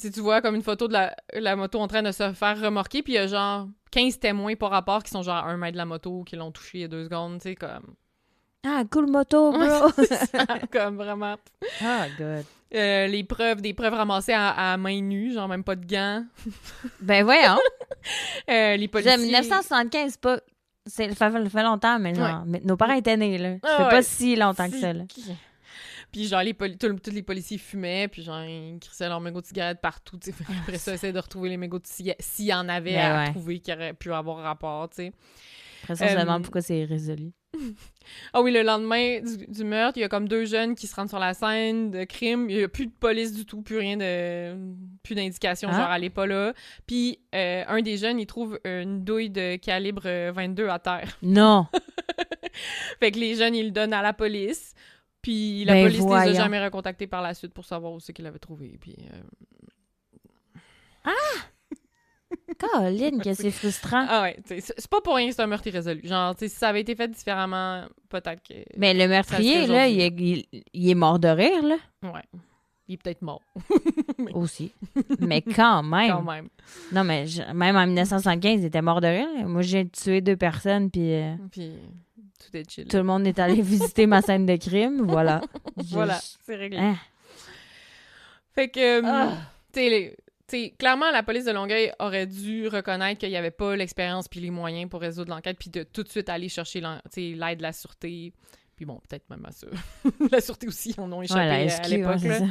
tu vois comme une photo de la moto en train de se faire remorquer, puis il y a genre 15 témoins par rapport qui sont genre à 1 mètre de la moto, qui l'ont touché il y a 2 secondes, tu sais, comme... Ah, cool moto, bro! Ouais, c'est ça, comme vraiment... Ah, God. des preuves ramassées à main nue, genre même pas de gants. Ben voyons. Les policiers... 1975, c'est pas... Ça fait longtemps, mais genre... Mais nos parents étaient nés, là. Ça fait pas si longtemps que ça, là. Puis genre, tous les policiers fumaient, puis genre, ils crissaient leurs mégots de cigarettes partout, tu sais. Après ça, essayaient de retrouver les mégots de cigarettes, s'il y en avait Ben à ouais. trouver qui auraient pu avoir rapport, tu sais. Après ça, on se demande pourquoi c'est résolu. Ah oui, le lendemain du meurtre, il y a comme 2 jeunes qui se rendent sur la scène de crime. Il y a plus de police du tout, plus d'indication, genre, elle est pas là. Puis un des jeunes, il trouve une douille de calibre 22 à terre. Non! Fait que les jeunes, ils le donnent à la police. Puis la Ben police les a voyons. jamais recontactés par la suite pour savoir où c'est qu'ils l'avaient trouvé. Puis... Caroline, que c'est frustrant. Ah ouais, tu sais, c'est pas pour rien que c'est un meurtre irrésolu. Genre, tu sais, si ça avait été fait différemment, peut-être que... Mais le meurtrier, Ça, c'est là, aujourd'hui. il est mort de rire, là. Ouais. Il est peut-être mort, Aussi. Mais quand même. quand même. Non, mais même en 1975, il était mort de rire. Moi, j'ai tué 2 personnes, puis Puis tout est chill. tout le monde est allé visiter ma scène de crime. Voilà. Voilà, c'est réglé. Hein? Fait que, tu sais, clairement, la police de Longueuil aurait dû reconnaître qu'il n'y avait pas l'expérience puis les moyens pour résoudre l'enquête, puis de tout de suite aller chercher l'aide de la sûreté. Puis bon, peut-être même à ça. La sûreté aussi, on a échappé Ouais, la à SQ, l'époque. ouais, Là. c'est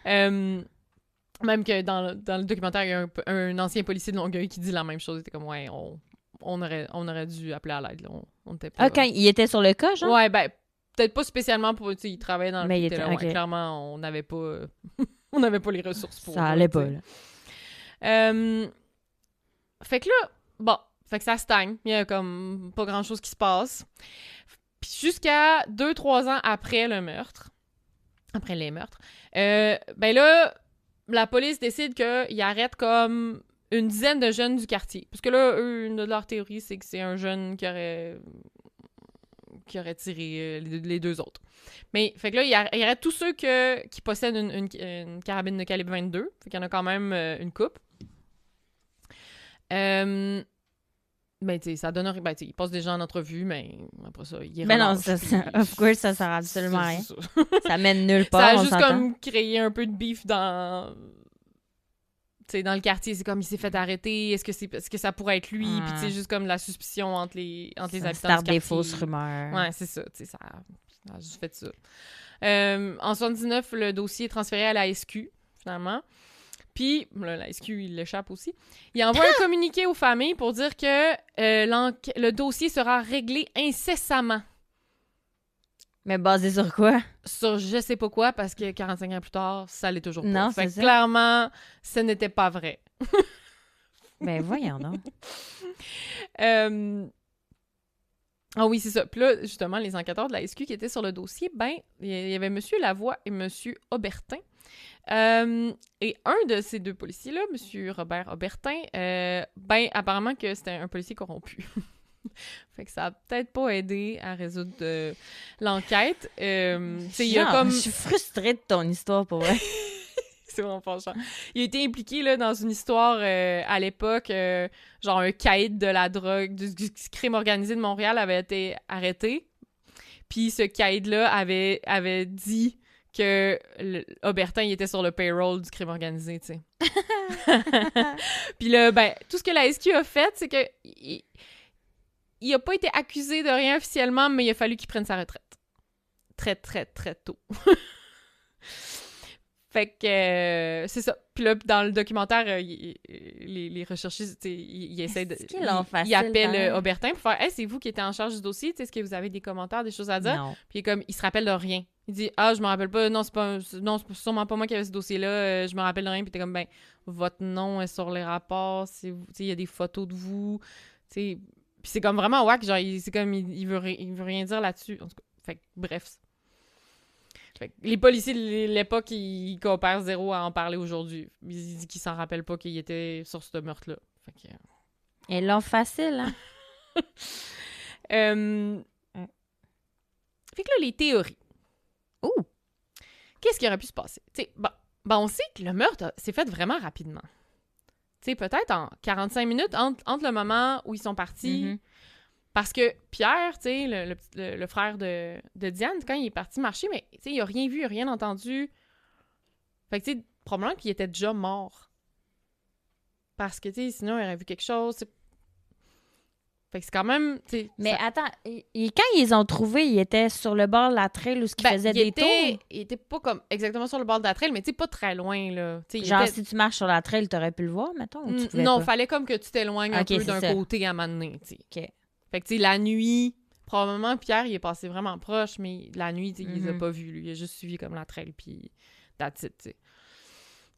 ça. Même que dans le documentaire, il y a un ancien policier de Longueuil qui dit la même chose. Il était comme, ouais, on aurait dû appeler à l'aide. Là. On était pas... Ah, quand il était sur le cas, genre? Ouais, ben, peut-être pas spécialement pour... Tu sais, il travaillait dans le... Mais il était était... là, ok. ouais, clairement, on n'avait pas... on n'avait pas les ressources pour... Ça allait pas, tu sais. là. Fait que là, bon, fait que ça stagne. Il y a comme pas grand-chose qui se passe. Puis jusqu'à 2-3 ans après les meurtres, ben là, la police décide qu'ils arrêtent comme une dizaine de jeunes du quartier. Parce que là, eux, une de leurs théories, c'est que c'est un jeune qui aurait tiré les 2 autres. Mais, fait que là, il arrête tous ceux qui possèdent une carabine de calibre 22. Fait qu'il y en a quand même une coupe. Ben, tu sais, ça donne... Ben, tu sais, il passe des gens en entrevue, mais après ça, il Mais non, relâche, puis- of course, ça sert absolument à rien. C'est ça. Ça mène nulle Ça part, a on juste s'entend. comme créé un peu de beef dans... Tu sais, dans le quartier. C'est comme, il s'est fait arrêter. Est-ce que ça pourrait être lui? Puis, tu sais, juste comme la suspicion entre les Ça habitants starte du quartier. des fausses rumeurs. Ouais, c'est ça. Tu sais, ça a juste fait ça. En 79, le dossier est transféré à la SQ, finalement. Puis, là, la SQ, il l'échappe aussi. Il envoie un communiqué aux familles pour dire que le dossier sera réglé incessamment. Mais basé sur quoi? Sur je sais pas quoi, parce que 45 ans plus tard, ça l'est toujours pas. Non, fait c'est que ça. clairement, ce n'était pas vrai. Ben voyons donc. Ah oui, c'est ça. Puis là, justement, les enquêteurs de la SQ qui étaient sur le dossier, ben, il y avait Monsieur Lavoie et Monsieur Aubertin. Et un de ces deux policiers-là, Monsieur Robert Aubertin, ben, apparemment que c'était un policier corrompu. Fait que ça a peut-être pas aidé à résoudre l'enquête. Tu sais, il y a comme... Je suis frustrée de ton histoire, pour vrai. C'est vraiment fâchant. Il a été impliqué là, dans une histoire à l'époque, genre un caïd de la drogue, du crime organisé de Montréal avait été arrêté. Puis ce caïd-là avait dit que Aubertin il était sur le payroll du crime organisé, tu sais. Puis là, ben, tout ce que la SQ a fait, c'est que il a pas été accusé de rien officiellement, mais il a fallu qu'il prenne sa retraite. Très, très, très tôt. Fait que c'est ça. Puis là, dans le documentaire, les recherchistes, ils essaient de... Ils appellent Aubertin pour faire « Hey, c'est vous qui étiez en charge du dossier, est-ce que vous avez des commentaires, des choses à dire? » Non. Puis il se rappelle de rien. Il dit « Ah, je me rappelle pas, non, c'est sûrement pas moi qui avais ce dossier-là, je me rappelle de rien. » Puis t'es comme « Ben, votre nom est sur les rapports, il y a des photos de vous. » Puis c'est comme vraiment wack, genre, il veut rien dire là-dessus. En tout cas, fait que, bref. Fait que les policiers de l'époque, ils coopèrent zéro à en parler aujourd'hui. Ils disent qu'ils s'en rappellent pas qu'il était sur ce meurtre-là. Fait que... Ils l'ont facile, hein? Fait que là, les théories. Ouh! Qu'est-ce qui aurait pu se passer? Tu sais, on sait que le meurtre s'est fait vraiment rapidement. Tu sais, peut-être en 45 minutes entre le moment où ils sont partis... Mm-hmm. Parce que Pierre, tu sais, le frère de Diane, quand il est parti marcher, mais tu sais, il a rien vu, il a rien entendu. Fait que tu sais, probablement qu'il était déjà mort. Parce que, tu sais, sinon, il aurait vu quelque chose. Fait que c'est quand même, tu sais... Mais attends, quand ils ont trouvé, ils étaient sur le bord de la trail où ils faisaient des tours? Il était pas comme exactement sur le bord de la trail, mais tu sais, pas très loin, là. Genre, si tu marches sur la trail, t'aurais pu le voir, mettons, ou tu pouvais non, pas? fallait comme que tu t'éloignes un peu d'un côté à un moment donné, tu sais. OK. Fait que, tu sais, la nuit, probablement, Pierre, il est passé vraiment proche, mais la nuit, tu sais, il les a pas vus, lui. Il a juste suivi comme la trail, puis that's it, tu sais.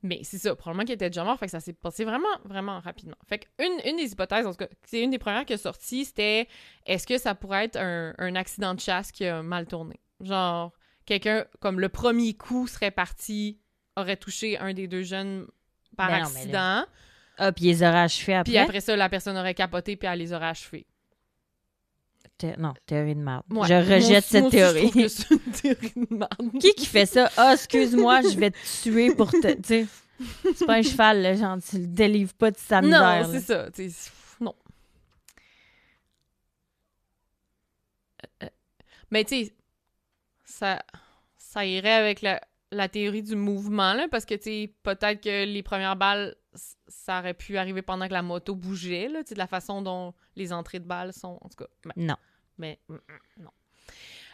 Mais c'est ça, probablement qu'il était déjà mort, fait que ça s'est passé vraiment, vraiment rapidement. Fait que une des hypothèses, en tout cas, c'est une des premières qui est sortie, c'était est-ce que ça pourrait être un accident de chasse qui a mal tourné? Genre, quelqu'un, comme le premier coup serait parti, aurait touché un des deux jeunes par accident. Ah, puis ils les auraient achevés après? Puis après ça, la personne aurait capoté, puis elle les aurait achevés. Non, théorie de merde. Ouais. Je rejette cette théorie. Je trouve que c'est une théorie de merde. Qui fait ça? Ah, excuse-moi, je vais te tuer pour te... Tu sais, c'est pas un cheval, là, genre, tu le délivres pas de sa misère. Non, c'est ça. Non. Mais tu sais, ça irait avec la théorie du mouvement, là, parce que, tu sais, peut-être que les premières balles, ça aurait pu arriver pendant que la moto bougeait, là, tu sais, de la façon dont les entrées de balles sont, en tout cas. Non. Mais, non.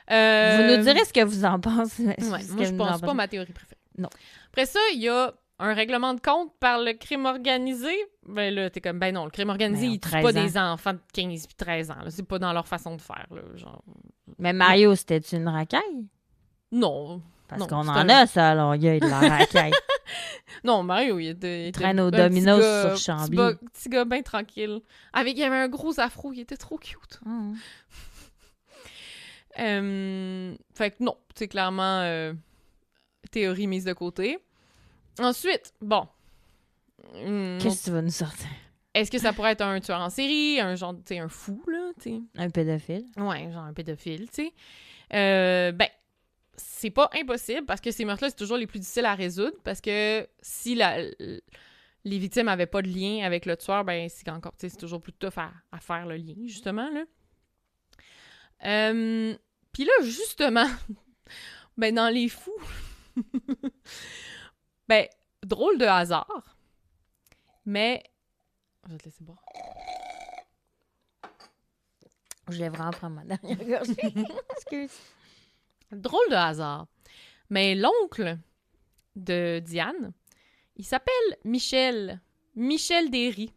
Vous nous direz ce que vous en pensez. Ouais, moi, je pense pas ma théorie préférée. Non. Après ça, il y a un règlement de compte par le crime organisé. Ben là, t'es comme, ben non, le crime organisé, il tue pas des enfants de 15 puis 13 ans. Là. C'est pas dans leur façon de faire, là, genre... Mais Mario, c'était une racaille? Non. Parce qu'on en a, ça, à Longueuil, de la racaille. Non, Mario, il était traîne aux dominos sur Chambly. Petit gars bien tranquille. Il y avait un gros afro, il était trop cute. Mm. Fait que non, c'est clairement théorie mise de côté. Ensuite, bon. Qu'est-ce que tu vas nous sortir? Est-ce que ça pourrait être un tueur en série, un genre, tu sais, un fou, là, tu sais? Un pédophile? Ouais, genre un pédophile, tu sais. Ben, c'est pas impossible parce que ces meurtres-là, c'est toujours les plus difficiles à résoudre parce que si les victimes avaient pas de lien avec le tueur, ben, c'est encore, tu sais, c'est toujours plus tough à faire le lien, justement, là. Puis là, justement, ben, dans les fous, ben, drôle de hasard, mais... Je vais te laisser boire. Je vais vraiment prendre ma dernière gorgée. Excuse. Drôle de hasard. Mais l'oncle de Diane, il s'appelle Michel Derry,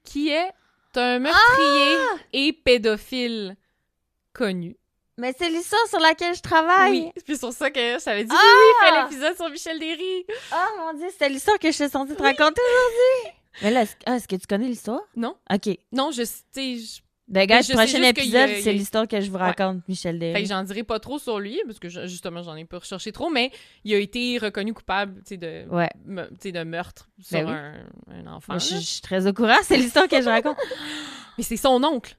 qui est un meurtrier et pédophile connu. Mais c'est l'histoire sur laquelle je travaille. Oui, puis sur ça que je t'avais dit, oui, fais l'épisode sur Michel Derry. Oh mon Dieu, c'était l'histoire que je suis censée te raconter aujourd'hui. Mais là, est-ce que tu connais l'histoire? Non. OK. Non, tu sais... Ben, gars, le prochain juste épisode, qu'il y a- c'est l'histoire que je vous raconte, Michel Derry. Fait que j'en dirai pas trop sur lui, parce que justement, j'en ai pas recherché trop, mais il a été reconnu coupable, tu sais, de meurtre sur un enfant. Moi, je suis très au courant, c'est l'histoire que je raconte. Mais c'est son oncle.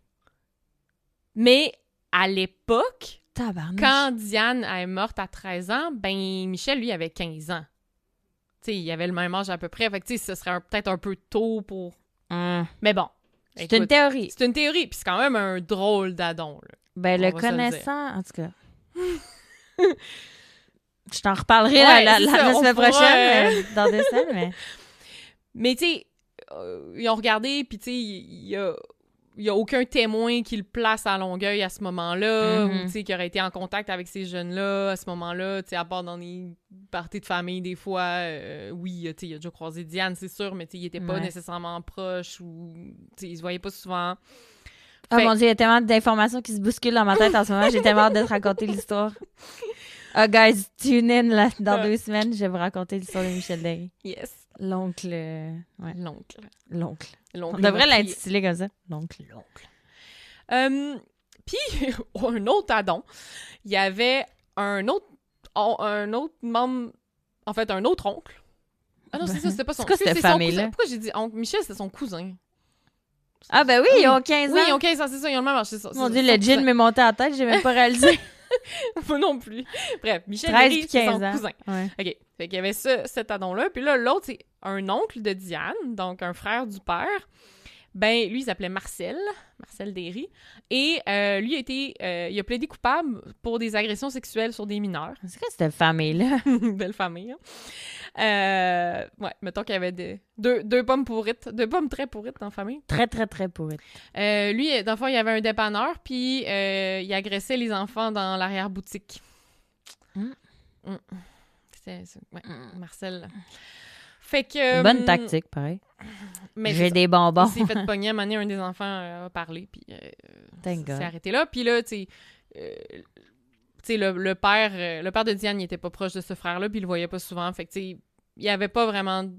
Mais à l'époque, Tabarnouche. quand Diane est morte à 13 ans, ben Michel, lui, avait 15 ans. Tu sais, il avait le même âge à peu près. Fait que, tu sais, ce serait peut-être un peu tôt pour... Mais bon. C'est écoute, une théorie. C'est une théorie, puis c'est quand même un drôle d'adon, là. Ben, On le va se le connaissant, en tout cas. Je t'en reparlerai Ouais, la c'est ça, semaine on pourra, prochaine, dans 2 semaines, mais... Mais tu sais, ils ont regardé, puis tu sais, il y a aucun témoin qui le place à Longueuil à ce moment-là, ou tu sais, qui aurait été en contact avec ces jeunes-là à ce moment-là, tu sais, à part dans les parties de famille, des fois, oui, tu sais, il a déjà croisé Diane, c'est sûr, mais tu sais, il était pas nécessairement proche, ou, tu sais, ils se voyaient pas souvent. Oh mon Dieu, il y a tellement d'informations qui se bousculent dans ma tête en ce moment, j'ai tellement hâte de te raconter l'histoire. Oh, guys, tune in, là, dans 2 semaines, je vais vous raconter l'histoire de Michel Derry. Yes. L'oncle... Ouais. L'oncle. On devrait l'intituler comme ça. L'oncle. Puis, un autre addon, il y avait un autre membre, en fait, un autre oncle. Ah non, c'est ça, c'était pas son... C'est quoi cette son cousin. famille-là? Pourquoi j'ai dit oncle? Michel, c'est son cousin. Ah ben oui, ils ont 15 ans. Oui, ils ont 15 ans, c'est ça, ils ont le même âge, c'est ça. Mon Dieu, le gin m'est monté à la tête, j'ai même pas réalisé. Moi non plus. Bref, Michel 13 Derry, puis c'est 15 son ans. cousin. Ouais. OK. Fait qu'il y avait cet addon-là. Puis là, l'autre, c'est un oncle de Diane, donc un frère du père. Ben, lui, il s'appelait Marcel Derry. Et lui, il a plaidé coupable pour des agressions sexuelles sur des mineurs. C'est quoi cette famille-là? Belle famille, hein? Ouais, mettons qu'il y avait deux pommes pourrites, 2 pommes très pourrites dans la famille. Très, très, très pourri. Lui, dans le fond, il y avait un dépanneur, puis il agressait les enfants dans l'arrière-boutique. Marcel. Fait que... Bonne tactique, pareil. Mais J'ai des bonbons. il s'est fait pogner à un moment donné, un des enfants a parlé, puis Thank God. s'est arrêté là. Puis là, tu sais, le père de Diane, il était pas proche de ce frère-là, puis il le voyait pas souvent. Fait que, tu sais, il y avait pas vraiment de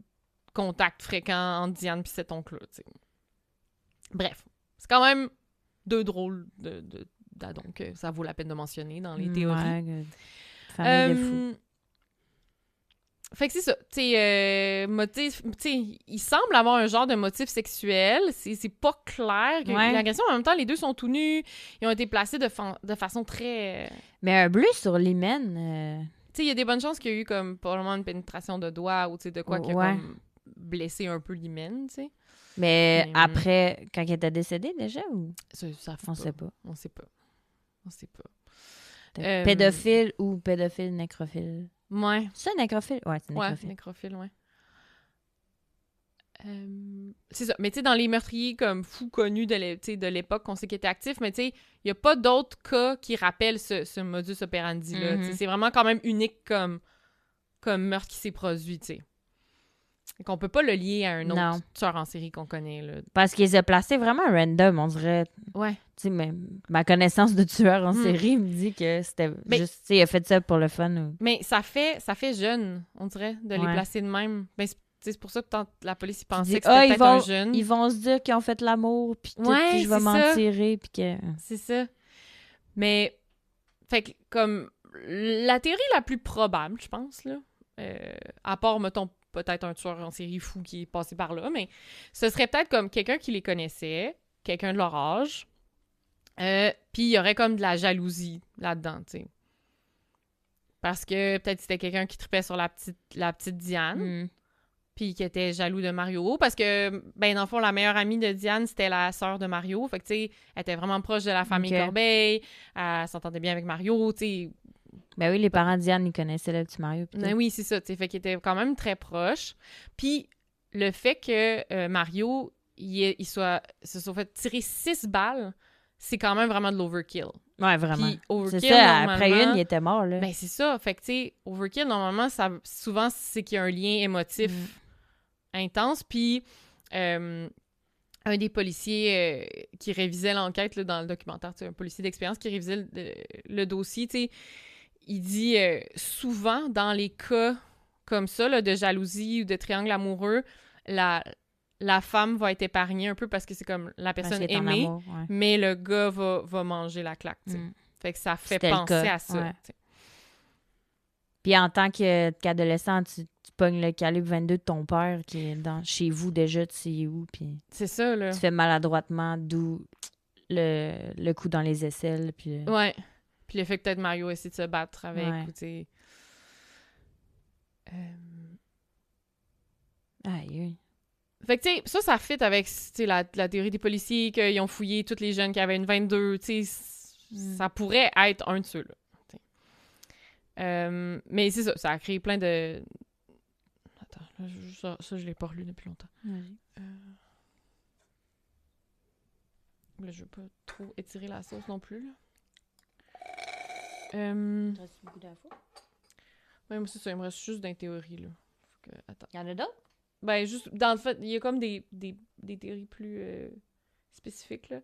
contact fréquent entre Diane et cet oncle-là, tu sais. Bref, c'est quand même 2 drôles d'addons que ça vaut la peine de mentionner dans les théories. Ouais, famille de fous. Fait que c'est ça. Motif, il semble avoir un genre de motif sexuel. C'est pas clair. L'agression, en même temps, les deux sont tout nus. Ils ont été placés de façon très... Mais un bleu sur l'hymen... il y a des bonnes chances qu'il y a eu comme probablement une pénétration de doigts ou de quoi qui a comme blessé un peu l'hymen, tu sais. Mais après, quand il était décédé déjà, ou... On sait pas. On sait pas. Pédophile ou pédophile nécrophile? Ouais. C'est un nécrophile? Ouais, c'est nécrophile. Ouais, nécrophile, ouais. C'est ça. Mais tu sais, dans les meurtriers comme fous connus de l'époque qu'on sait qu'ils étaient actifs, mais tu sais, il n'y a pas d'autres cas qui rappellent ce modus operandi-là. C'est vraiment quand même unique comme meurtre qui s'est produit, tu sais. Et qu'on peut pas le lier à un autre tueur en série qu'on connaît, là. Parce qu'il s'est placé vraiment random, on dirait. Ouais. Tu sais, ma connaissance de tueur en série me dit que c'était juste, tu sais, il a fait ça pour le fun. Ou... Mais ça fait jeune, on dirait, de les placer de même. Ben, c'est pour ça que la police y pensait que c'était peut-être un jeune. Ils vont se dire qu'ils ont fait l'amour, puis je vais m'en tirer, puis que... C'est ça. Mais, fait que, comme, la théorie la plus probable, je pense, là, à part, mettons, peut-être un tueur en série fou qui est passé par là, mais ce serait peut-être comme quelqu'un qui les connaissait, quelqu'un de leur âge, puis il y aurait comme de la jalousie là-dedans, tu sais. Parce que peut-être c'était quelqu'un qui tripait sur la petite Diane, puis qui était jaloux de Mario, parce que, ben, dans le fond, la meilleure amie de Diane, c'était la sœur de Mario, fait que, tu sais, elle était vraiment proche de la famille Corbeil, elle s'entendait bien avec Mario, tu sais. Ben oui, les parents de Diane, ils connaissaient le petit Mario. Ben oui, c'est ça, tu sais, fait qu'ils étaient quand même très proches. Puis le fait que Mario, se soit fait tirer 6 balles, c'est quand même vraiment de l'overkill. Ouais, vraiment. Puis overkill, c'est ça, après une, il était mort, là. Ben c'est ça, fait que, tu sais, overkill, normalement, souvent, c'est qu'il y a un lien émotif intense, puis un des policiers qui révisait l'enquête là, dans le documentaire, un policier d'expérience qui révisait le dossier, tu sais, il dit souvent dans les cas comme ça, là, de jalousie ou de triangle amoureux, la femme va être épargnée un peu parce que c'est comme la personne aimée, amour, ouais. mais le gars va manger la claque, tu sais. Fait que ça fait C'était penser à ça, ouais. tu sais. Puis en tant qu'adolescent, tu pognes le calibre 22 de ton père qui est chez vous déjà, tu sais où, puis C'est ça, là. tu fais maladroitement, d'où le coup dans les aisselles, puis... Ouais. Puis le fait que peut-être Mario essaie de se battre avec, Ouais. ou tu sais... Aïe. Fait que, tu sais, ça fit avec, tu sais, la théorie des policiers, qu'ils ont fouillé tous les jeunes qui avaient une 22, tu sais, ça pourrait être un de ceux-là. Mais c'est ça a créé plein de... Attends, là, ça, je l'ai pas relu depuis longtemps. Là, je veux pas trop étirer la sauce non plus, là. T'as-tu beaucoup d'infos? Ouais, moi, c'est ça, il me reste juste dans les théories, là. Attends. Il y en a d'autres? Ben, juste, dans le fait, il y a comme des théories plus spécifiques, là.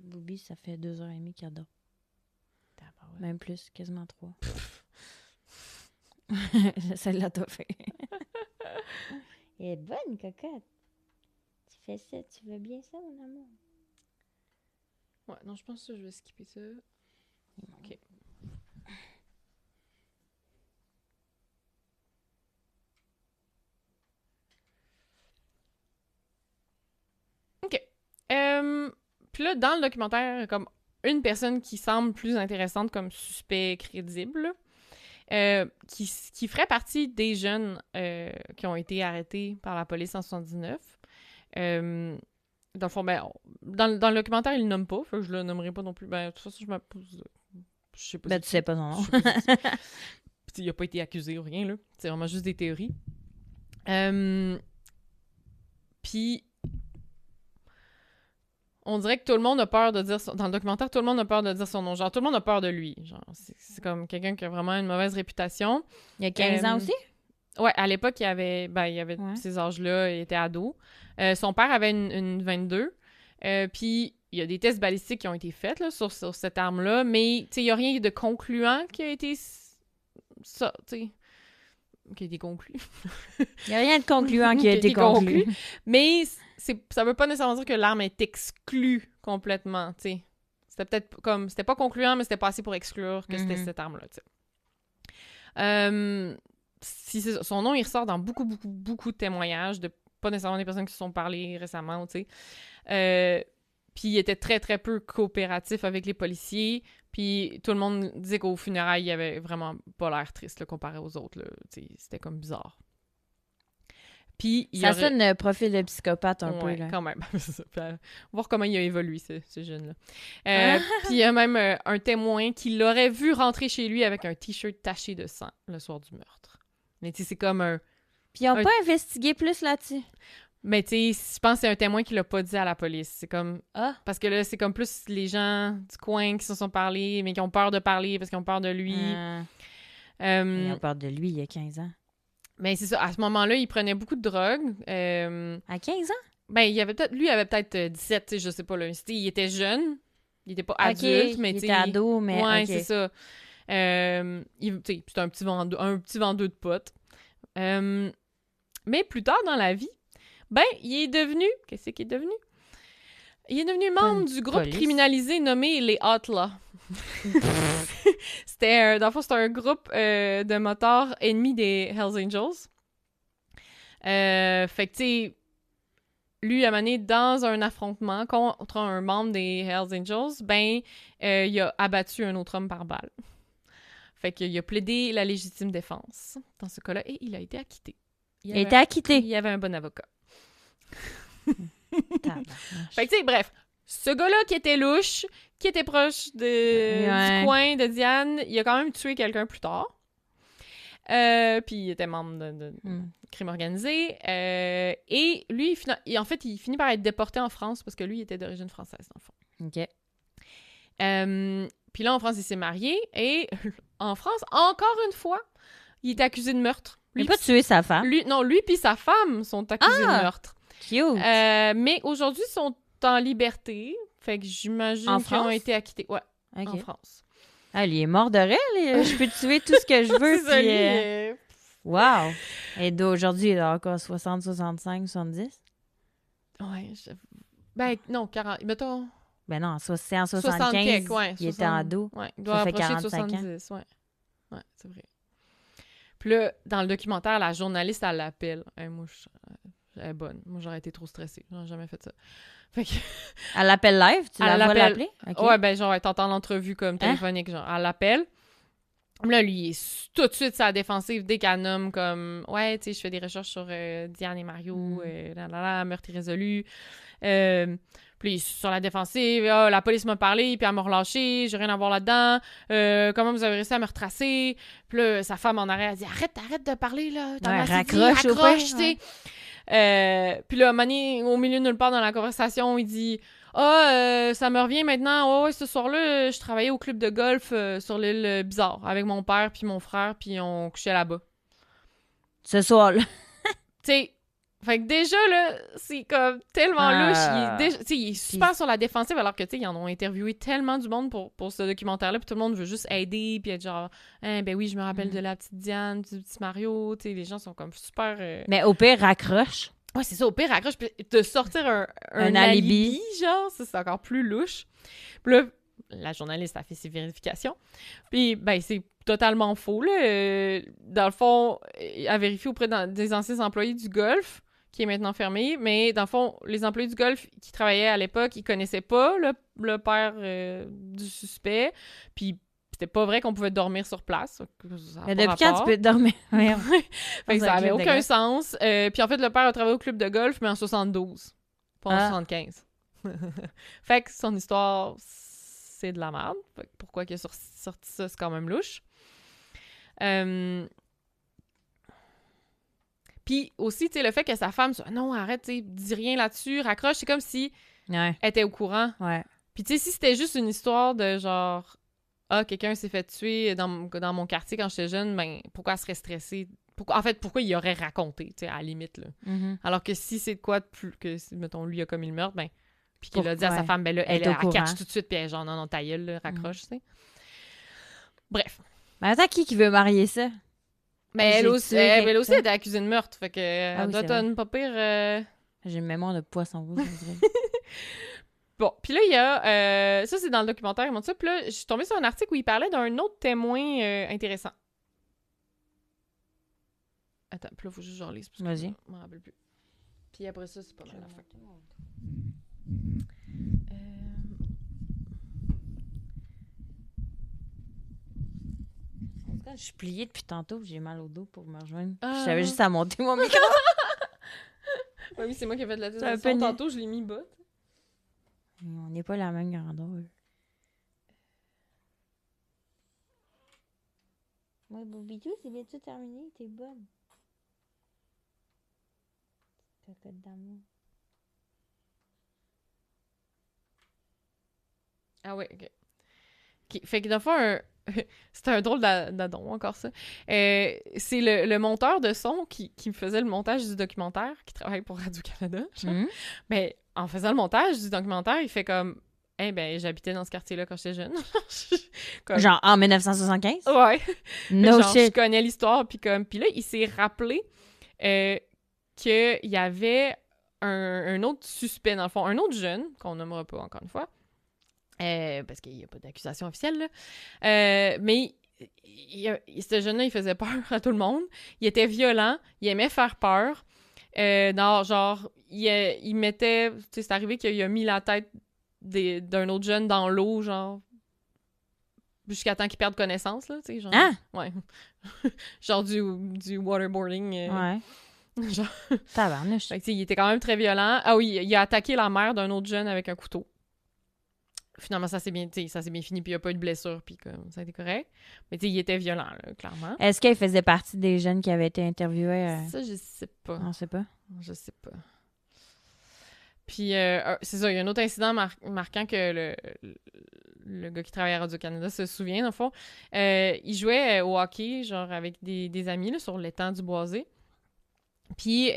Bobby, ça fait 2h30 qu'il adore. Ouais. Même plus, quasiment 3. Celle-là t'a fait. Elle est bonne, cocotte. Tu fais ça, tu veux bien ça, mon amour? Ouais, non, je pense que je vais skipper ça. OK. OK. Puis là, dans le documentaire, comme une personne qui semble plus intéressante comme suspect crédible, qui ferait partie des jeunes qui ont été arrêtés par la police en 79. Dans le fond, ben, dans le documentaire, il le nomme pas, fait que je le nommerai pas non plus. Ben, de toute façon, je me pose... Je sais pas. Ben, tu sais pas son nom. Puis il a pas été accusé ou rien, là. C'est vraiment juste des théories. Puis... On dirait que tout le monde a peur de dire... Dans le documentaire, tout le monde a peur de dire son nom. Genre, tout le monde a peur de lui. Genre, c'est comme quelqu'un qui a vraiment une mauvaise réputation. Il y a 15 ans aussi? Ouais, à l'époque, il avait Ouais. ces âges-là, il était ado. Son père avait une 22. Puis, il y a des tests balistiques qui ont été faits là, sur cette arme-là, mais il n'y a rien de concluant qui a été... Ça, tu sais... Qui a été conclu. Il n'y a rien de concluant qui a été conclu. Mais ça veut pas nécessairement dire que l'arme est exclue complètement, tu sais. C'était peut-être comme... C'était pas concluant, mais c'était pas assez pour exclure que c'était cette arme-là, tu sais. Son nom, il ressort dans beaucoup, beaucoup, beaucoup de témoignages de pas nécessairement des personnes qui se sont parlé récemment, tu sais. Puis il était très, très peu coopératif avec les policiers. Puis tout le monde disait qu'au funérailles, il avait vraiment pas l'air triste là, comparé aux autres. Là. C'était comme bizarre. Puis, ça sonne un profil de psychopathe un peu. Là. Quand même. Voir comment il a évolué, ce jeune-là. Puis il y a même un témoin qui l'aurait vu rentrer chez lui avec un T-shirt taché de sang le soir du meurtre. Mais tu sais, c'est comme un... Puis ils n'ont pas investigué plus là-dessus? Mais tu sais, je pense que c'est un témoin qui l'a pas dit à la police. C'est comme... Parce que là, c'est comme plus les gens du coin qui se sont parlé, mais qui ont peur de parler parce qu'ils ont peur de lui. Ils ont peur de lui il y a 15 ans. Mais c'est ça. À ce moment-là, il prenait beaucoup de drogue. À 15 ans? Ben, lui, il avait peut-être 17, tu sais, je sais pas. Là. Il était jeune. Il était pas adulte, mais tu sais... Il était ado, mais... Ouais, c'est ça. C'est un petit vendeur de potes. Mais plus tard dans la vie, ben, il est devenu... Qu'est-ce qu'il est devenu? Il est devenu membre du groupe criminalisé nommé les Outlaws. Dans le fond, c'était un groupe de motards ennemis des Hells Angels. Fait que, tu sais, lui, à un moment donné, dans un affrontement contre un membre des Hells Angels, ben, il a abattu un autre homme par balle. Fait qu'il a plaidé la légitime défense dans ce cas-là et il a été acquitté. Il a été acquitté. Il y avait un bon avocat. Fait que, tu sais, bref, ce gars-là qui était louche, qui était proche du coin de Diane, il a quand même tué quelqu'un plus tard. Puis il était membre de crime organisé. Et lui, en fait, il finit par être déporté en France parce que lui, il était d'origine française, dans le fond. OK. Puis là, en France, il s'est marié et en France, encore une fois, il est accusé de meurtre. Il n'a pas tué sa femme. Lui puis sa femme sont accusés de meurtre. Cute. Mais aujourd'hui, ils sont en liberté. Fait que j'imagine qu'ils ont été acquittés. Ouais, en France. Ah, il est mort de rire. Je peux tuer tout ce que je veux. C'est ça, Wow. Et d'aujourd'hui, il a encore 60, 65, 70? Ouais, ben non, 40. Mettons... Ben non, c'est en 75. Ouais, il était ado. Ouais, il doit approcher de 70. Ouais, c'est vrai. Puis là, dans le documentaire, la journaliste, elle l'appelle. Moi, elle est bonne. Moi, j'aurais été trop stressée. J'aurais jamais fait ça. Fait que... Elle l'appelle live? Tu la vois l'appeler? Okay. Ouais, ben genre, elle t'entend l'entrevue comme téléphonique. Genre, elle l'appelle. Là, lui, il est tout de suite sa défensive dès qu'elle nomme comme « Ouais, tu sais, je fais des recherches sur Diane et Mario, meurtre irrésolu. Puis il est sur la défensive. « la police m'a parlé, puis elle m'a relâché. J'ai rien à voir là-dedans. Comment vous avez réussi à me retracer? » Puis là, sa femme en arrêt, elle dit « Arrête de parler, là. Raccroche, tu sais. » Puis là, au milieu de nulle part dans la conversation, il dit « ça me revient maintenant. Ce soir-là, je travaillais au club de golf sur l'île Bizarre avec mon père puis mon frère, puis on couchait là-bas. » Ce soir-là. Tu sais, fait que déjà, là, c'est comme tellement louche. Il est super sur la défensive, alors que, tu sais, ils en ont interviewé tellement du monde pour ce documentaire-là, puis tout le monde veut juste aider, puis être genre « ben oui, je me rappelle de la petite Diane, du petit Mario. » Tu sais, les gens sont comme super... Mais au pire, raccroche. Ouais, c'est ça, au pire, raccroche, puis de sortir un alibi, genre, ça, c'est encore plus louche. Puis là, la journaliste a fait ses vérifications, puis, ben, c'est totalement faux, là. Dans le fond, elle a vérifié auprès des anciens employés du golf, qui est maintenant fermé, mais dans le fond, les employés du golf qui travaillaient à l'époque, ils connaissaient pas le père du suspect, puis c'était pas vrai qu'on pouvait dormir sur place. Mais depuis quand tu peux dormir? Fait que ça avait aucun sens. Puis en fait, le père a travaillé au club de golf, mais en 72. Pas en 75. Fait que son histoire, c'est de la merde. Fait que pourquoi il a sorti ça, c'est quand même louche. Puis aussi, tu sais, le fait que sa femme soit « Non, arrête, tu sais, dis rien là-dessus, raccroche », c'est comme si elle était au courant. Ouais. Puis tu sais, si c'était juste une histoire de genre... quelqu'un s'est fait tuer dans mon quartier quand j'étais jeune, ben pourquoi elle serait stressée? Pourquoi il aurait raconté, tu sais, à la limite, là. Mm-hmm. Alors que si c'est de quoi de plus que, mettons, lui a commis le meurtre, ben, puis qu'il a dit à sa femme, ben là, elle catch tout de suite, puis elle est genre, non, ta gueule, là, raccroche, tu sais. Bref. Mais attends, qui veut marier ça? Mais elle aussi, elle était accusée de meurtre, fait que elle doit être une pas pire... J'ai une mémoire de poisson rouge, je dirais. Bon, puis là, il y a... ça, c'est dans le documentaire, ça. Puis là, je suis tombée sur un article où il parlait d'un autre témoin intéressant. Attends, puis là, il faut juste que je relise. Vas-y. Je m'en rappelle plus. Puis après ça, c'est pas mal la fin. Je suis pliée depuis tantôt, j'ai mal au dos pour me rejoindre. Ah. J'avais juste à monter mon micro. Oui, c'est moi qui ai fait de la tête. Tantôt, je l'ai mis bas. On n'est pas la même grandeur. Ouais, Bobidou, c'est bientôt terminé. T'es bonne. Cocotte d'amour. Ah ouais, OK. Fait que dans le fond, c'était un drôle d'adon, encore ça. C'est le monteur de son qui faisait le montage du documentaire, qui travaille pour Radio-Canada. Mais en faisant le montage du documentaire, il fait comme « ben, j'habitais dans ce quartier-là quand j'étais jeune. » Comme... Genre en 1975? Ouais. No genre, shit. Je connais l'histoire, puis là, il s'est rappelé qu'il y avait un autre suspect, dans le fond, un autre jeune, qu'on nommera pas encore une fois, parce qu'il n'y a pas d'accusation officielle, là. Mais ce jeune-là, il faisait peur à tout le monde. Il était violent, il aimait faire peur. Genre, il mettait... Tu sais, c'est arrivé qu'il a mis la tête d'un autre jeune dans l'eau, genre, jusqu'à temps qu'il perde connaissance, là, tu sais, genre... Ah! Ouais. Genre du waterboarding. Ouais. Genre... Tabarnouche. Fait que, il était quand même très violent. Ah oui, il a attaqué la mère d'un autre jeune avec un couteau. Finalement, ça s'est bien fini, puis il n'y a pas eu de blessure, puis comme ça a été correct. Mais tu sais, il était violent, là, clairement. Est-ce qu'il faisait partie des jeunes qui avaient été interviewés? Ça, je sais pas. On sait pas. Je sais pas. Puis, c'est ça, il y a un autre incident marquant que le gars qui travaille à Radio-Canada se souvient, dans le fond. Il jouait au hockey, genre avec des amis là, sur l'étang du Boisé. Puis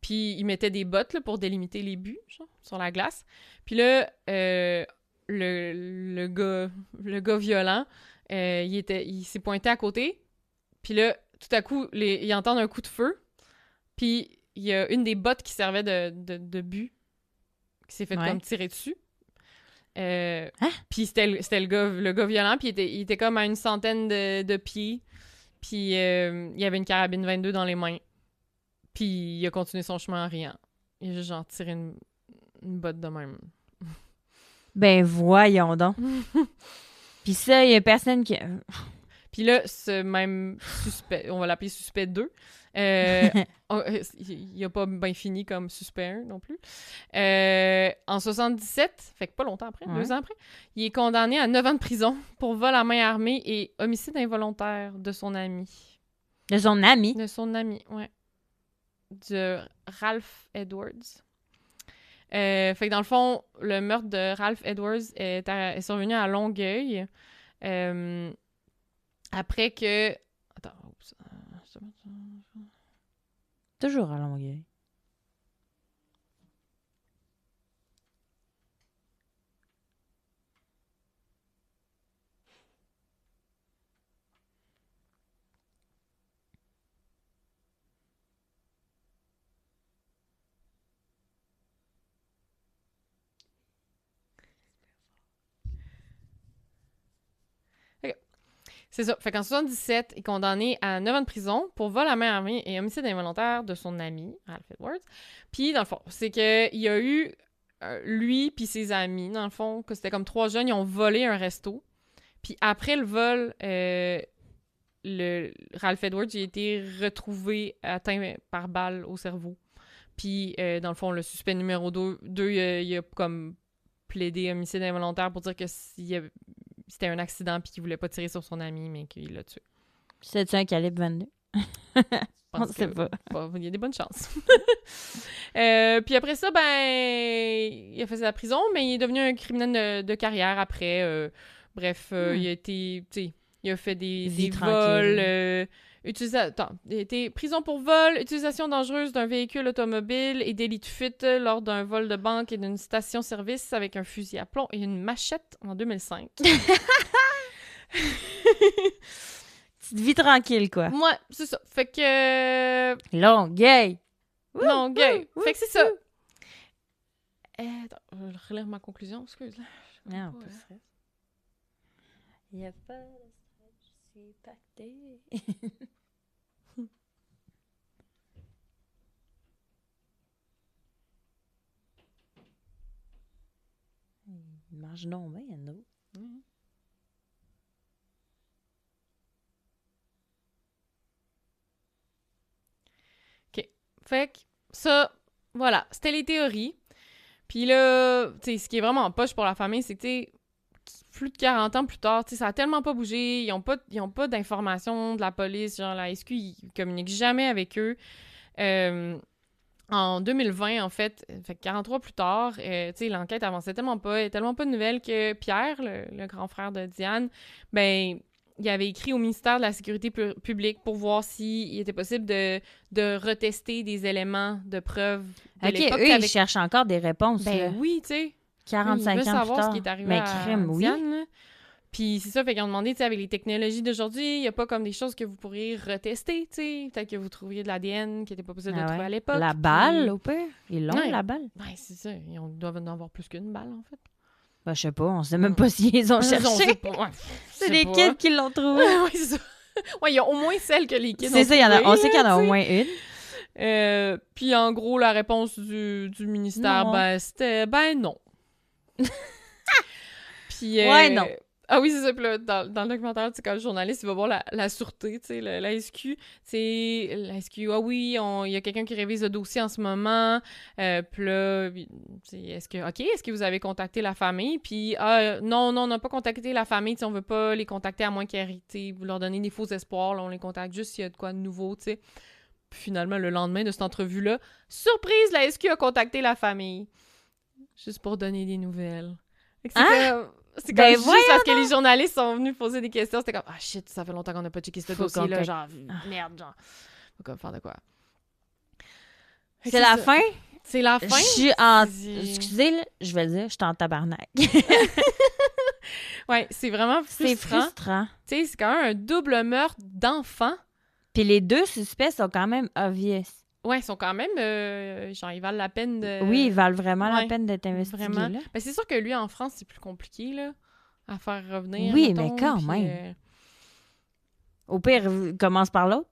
il mettait des bottes là, pour délimiter les buts, genre, sur la glace. Puis là, le gars violent, il s'est pointé à côté. Puis là, tout à coup, il entend un coup de feu. Puis il y a une des bottes qui servait de but qui s'est fait comme tirer dessus. Puis c'était le gars violent. Puis il était comme à une centaine de pieds. Puis il y avait une carabine 22 dans les mains. Puis il a continué son chemin en riant. Il a juste genre tiré une botte de même. Ben voyons donc. Puis ça, il y a personne qui... Puis là, ce même suspect, on va l'appeler suspect 2, il a pas bien fini comme suspect 1 non plus. En 77, fait que pas longtemps après, 2 ans après, il est condamné à 9 ans de prison pour vol à main armée et homicide involontaire de son ami. De son ami? De son ami, ouais. De Ralph Edwards. Fait que dans le fond, le meurtre de Ralph Edwards est survenu à Longueuil. Après que... Attends. Toujours à Longueuil. C'est ça. Fait qu'en 77, il est condamné à 9 ans de prison pour vol à main armée et homicide involontaire de son ami, Ralph Edwards. Puis, dans le fond, c'est qu'il y a eu, lui puis ses amis, dans le fond, que c'était comme 3 jeunes, ils ont volé un resto. Puis après le vol, Ralph Edwards, il a été retrouvé atteint par balle au cerveau. Puis, dans le fond, le suspect numéro 2 il a comme plaidé homicide involontaire pour dire que c'était un accident puis qu'il voulait pas tirer sur son ami, mais qu'il l'a tué. C'est-tu un calibre 22? On sait pas. Il y a des bonnes chances. Puis après ça, il a fait sa prison, mais il est devenu un criminel de carrière après. Bref, il a été... Il a fait des vols... il a été prison pour vol, utilisation dangereuse d'un véhicule automobile et délit de fuite lors d'un vol de banque et d'une station-service avec un fusil à plomb et une machette en 2005. Petite vie tranquille, quoi. Moi, c'est ça. Fait que... Longueuil! Longueuil! Fait que c'est ça. Attends, je vais relire ma conclusion, excuse. Non, pas de stress. Il n'y a pas de stress, je suis pactée. Il marche donc bien, non? OK. Fait que ça, voilà, c'était les théories. Puis là, tu sais, ce qui est vraiment poche pour la famille, c'est que, tu sais, plus de 40 ans plus tard, tu sais, ça a tellement pas bougé, ils ont pas d'informations de la police, genre la SQ, ils communiquent jamais avec eux. En 2020, en fait 43 plus tard, tu sais, l'enquête avançait tellement pas, il y a tellement pas de nouvelles que Pierre, le grand frère de Diane, ben, il avait écrit au ministère de la Sécurité publique pour voir s'il était possible de retester des éléments de preuve de l'époque. Eux, ils cherchent encore des réponses. Ben oui, tu sais. 45 ans plus savoir tard. ce qui est arrivé Mais à crime, Diane, là. Puis c'est ça, fait qu'ils ont demandé, tu sais, avec les technologies d'aujourd'hui, il n'y a pas comme des choses que vous pourriez retester, tu sais. Peut-être que vous trouviez de l'ADN qui n'était pas possible de trouver à l'époque. La balle, au pire? Ils l'ont, la balle? Ouais, c'est ça. Ils doivent en avoir plus qu'une balle, en fait. Ben, je sais pas, on sait même pas s'ils ont cherché. On sait pas. Ouais, c'est les kids qui l'ont trouvé. Ouais, c'est ça. Ouais, il y a au moins celle que les kids ont C'est ça, trouvé, on sait qu'il y en a au moins une. Puis en gros, la réponse du ministère, c'était non. Puis, non. Ah oui, c'est ça. Puis là, dans le documentaire, tu sais, quand le journaliste, il va voir la sûreté, tu sais, la SQ. C'est la SQ, ah oui, il y a quelqu'un qui révise le dossier en ce moment. Puis là, est-ce que vous avez contacté la famille? Puis, non, on n'a pas contacté la famille. Tu sais, on veut pas les contacter à moins qu'ils vous leur donner des faux espoirs. Là, on les contacte juste s'il y a de quoi de nouveau, tu sais. Puis finalement, le lendemain de cette entrevue-là, surprise, la SQ a contacté la famille. Juste pour donner des nouvelles. Fait que c'est comme Ben juste voyons parce que les journalistes sont venus poser des questions. C'était comme, ah shit, ça fait longtemps qu'on n'a pas checké ce Faut dossier-là. qu'on- Genre, merde, genre. Faut comme faire de quoi. Fait que C'est la ça. fin? C'est la fin? Je suis en... C'est- Excusez, là, je vais le dire, je suis en tabarnak. Ouais, c'est vraiment C'est frustrant. frustrant. Tu sais, c'est quand même un double meurtre d'enfants. Puis les deux suspects sont quand même obvious. Ouais, ils sont quand même... genre, ils valent la peine de... Oui, ils valent vraiment la ouais, peine d'être investigués, Vraiment. là. Ben, c'est sûr que lui, en France, c'est plus compliqué, là, à faire revenir, Oui, mettons, mais quand puis, même. Au pire, commence par l'autre.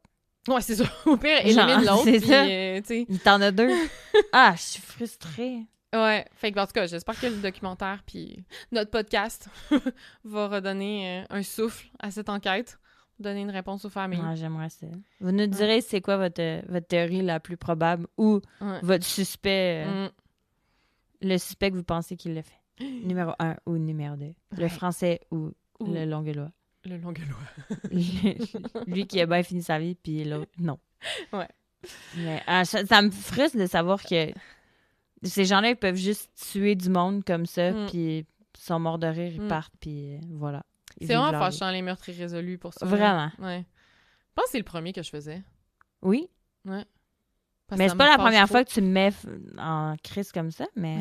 Ouais, c'est ça. Au pire, Genre, élimine l'autre, c'est puis, ça. tu sais... Il t'en a deux. Ah, je suis frustrée. Ouais, fait que, en tout cas, j'espère que le documentaire puis notre podcast va redonner un souffle à cette enquête, donner une réponse aux familles. Ouais, j'aimerais ça. Vous nous direz c'est quoi votre théorie la plus probable ou Ouais. votre suspect, Mm. le suspect que vous pensez qu'il l'a fait. Numéro 1 ou numéro 2. Le Ouais. français ou Ou le longueulois. le longueulois. Lui qui a bien fini sa vie, puis l'autre, non. Ouais. Mais ça me frustre de savoir que ces gens-là, ils peuvent juste tuer du monde comme ça, Mm. puis ils sont morts de rire, ils Mm. partent, puis voilà. Ils C'est vivent vraiment leur vie. fâchant, les meurtres irrésolus pour ça. Vraiment. Ouais. Je pense que c'est le premier que je faisais. Oui, Parce mais que c'est ça pas me la fâche première trop. fois que tu me mets en crise comme ça, mais...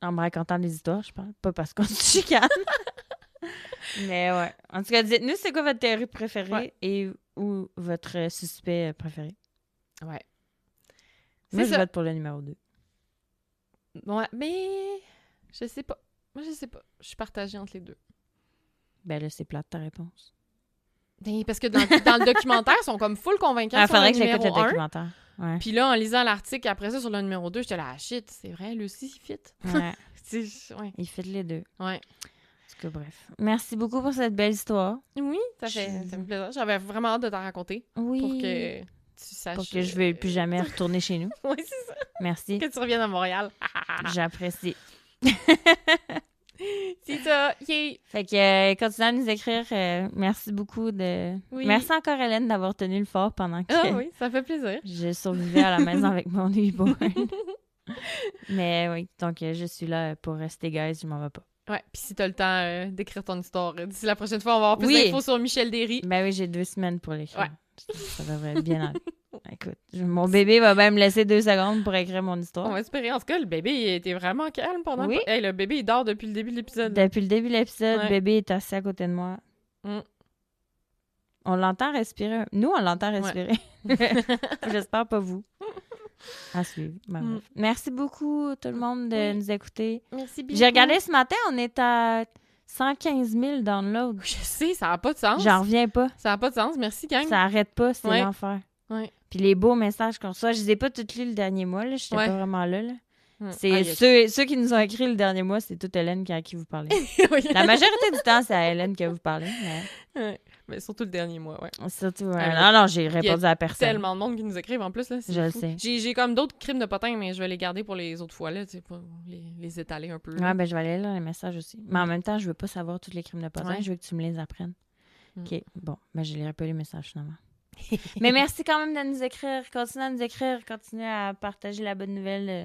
en me racontant des histoires, je pense. Pas parce qu'on se chicane. Mais ouais. En tout cas, dites-nous c'est quoi votre théorie préférée Ouais. et ou votre suspect préféré. Ouais. Moi, C'est je ça. vote pour le numéro 2. Ouais, mais je sais pas. Moi, je sais pas. Je suis partagée entre les deux. Ben là, c'est plate ta réponse. Ben, parce que dans le documentaire, ils sont comme full convaincants Il sur le faudrait que j'écoute le numéro 1. documentaire. Ouais. Puis là, en lisant l'article après ça sur le numéro 2, j'étais là, ah shit, c'est vrai, lui aussi, il fit. Ouais. Ouais. Il fait les deux. Ouais. En tout cas, bref. Merci beaucoup pour cette belle histoire. Oui, ça me fait plaisir. J'avais vraiment hâte de t'en raconter Oui. pour que tu saches. Pour que je ne veuille plus jamais retourner chez nous. Oui, c'est ça. Merci. Que tu reviennes à Montréal. J'apprécie. C'est ça. Yay. Fait que continuez à nous écrire. Merci beaucoup de. Oui. Merci encore, Hélène, d'avoir tenu le fort pendant que Ah oui, ça fait plaisir. je survivais à la maison avec mon newborn. Mais oui, donc je suis là pour rester, guys. Je m'en vais pas. Ouais, puis si t'as le temps d'écrire ton histoire, d'ici la prochaine fois, on va avoir plus Oui. d'infos sur Michel Derry. Ben oui, j'ai 2 semaines pour l'écrire. Ouais. Ça devrait bien aller. Écoute, mon bébé va même me laisser 2 secondes pour écrire mon histoire. On va espérer. En tout cas, le bébé il était vraiment calme pendant... Oui. Hey, le bébé, il dort depuis le début de l'épisode. Depuis le début de l'épisode, Ouais. bébé est assis à côté de moi. Mm. On l'entend respirer. Nous, on l'entend respirer. J'espère pas vous. À suivre. Ben, Mm. bref. Merci beaucoup, tout le monde, de Oui. nous écouter. Merci beaucoup. J'ai regardé ce matin, on est à 115 000 downloads. Je sais, ça n'a pas de sens. J'en reviens pas. Ça n'a pas de sens. Merci, gang. Ça arrête pas, c'est Ouais. l'enfer. Ouais. Puis les beaux messages qu'on reçoit, je les ai pas toutes lus le dernier mois, là. J'étais Ouais. pas vraiment là. Mm. C'est Ah, il y a- ceux qui nous ont écrit le dernier mois, c'est toute Hélène à qui vous parlez. Oui. La majorité du temps, c'est à Hélène que vous parlez. Mais Ouais. Mais surtout le dernier mois, ouais. surtout, Ah, non, j'ai répondu à personne. Tellement de monde qui nous écrivent en plus, là. c'est Je le fou. sais. J'ai comme d'autres crimes de potins, mais je vais les garder pour les autres fois, là, tu sais, pour les étaler un peu. là. Ouais, ben je vais aller lire les messages aussi. Mais en même temps, je veux pas savoir tous les crimes de potins. Ouais. Je veux que tu me les apprennes. Mm. OK, bon. Ben je lirai pas les messages finalement. Mais merci quand même de nous écrire. Continuez à nous écrire. Continuez à partager la bonne nouvelle de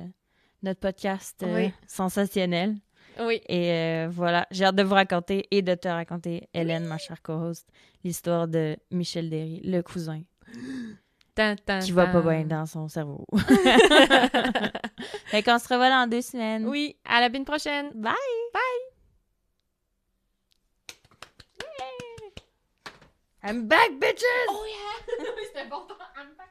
notre podcast Oui. sensationnel. Oui. Et voilà, j'ai hâte de vous raconter et de te raconter, Hélène, ma chère co-host, l'histoire de Michel Derry, le cousin, qui va pas bien dans son cerveau. Fait qu'on se revoit dans 2 semaines. Oui, à la semaine prochaine. Bye! I'm back, bitches! Oh yeah! C'était important. I'm back.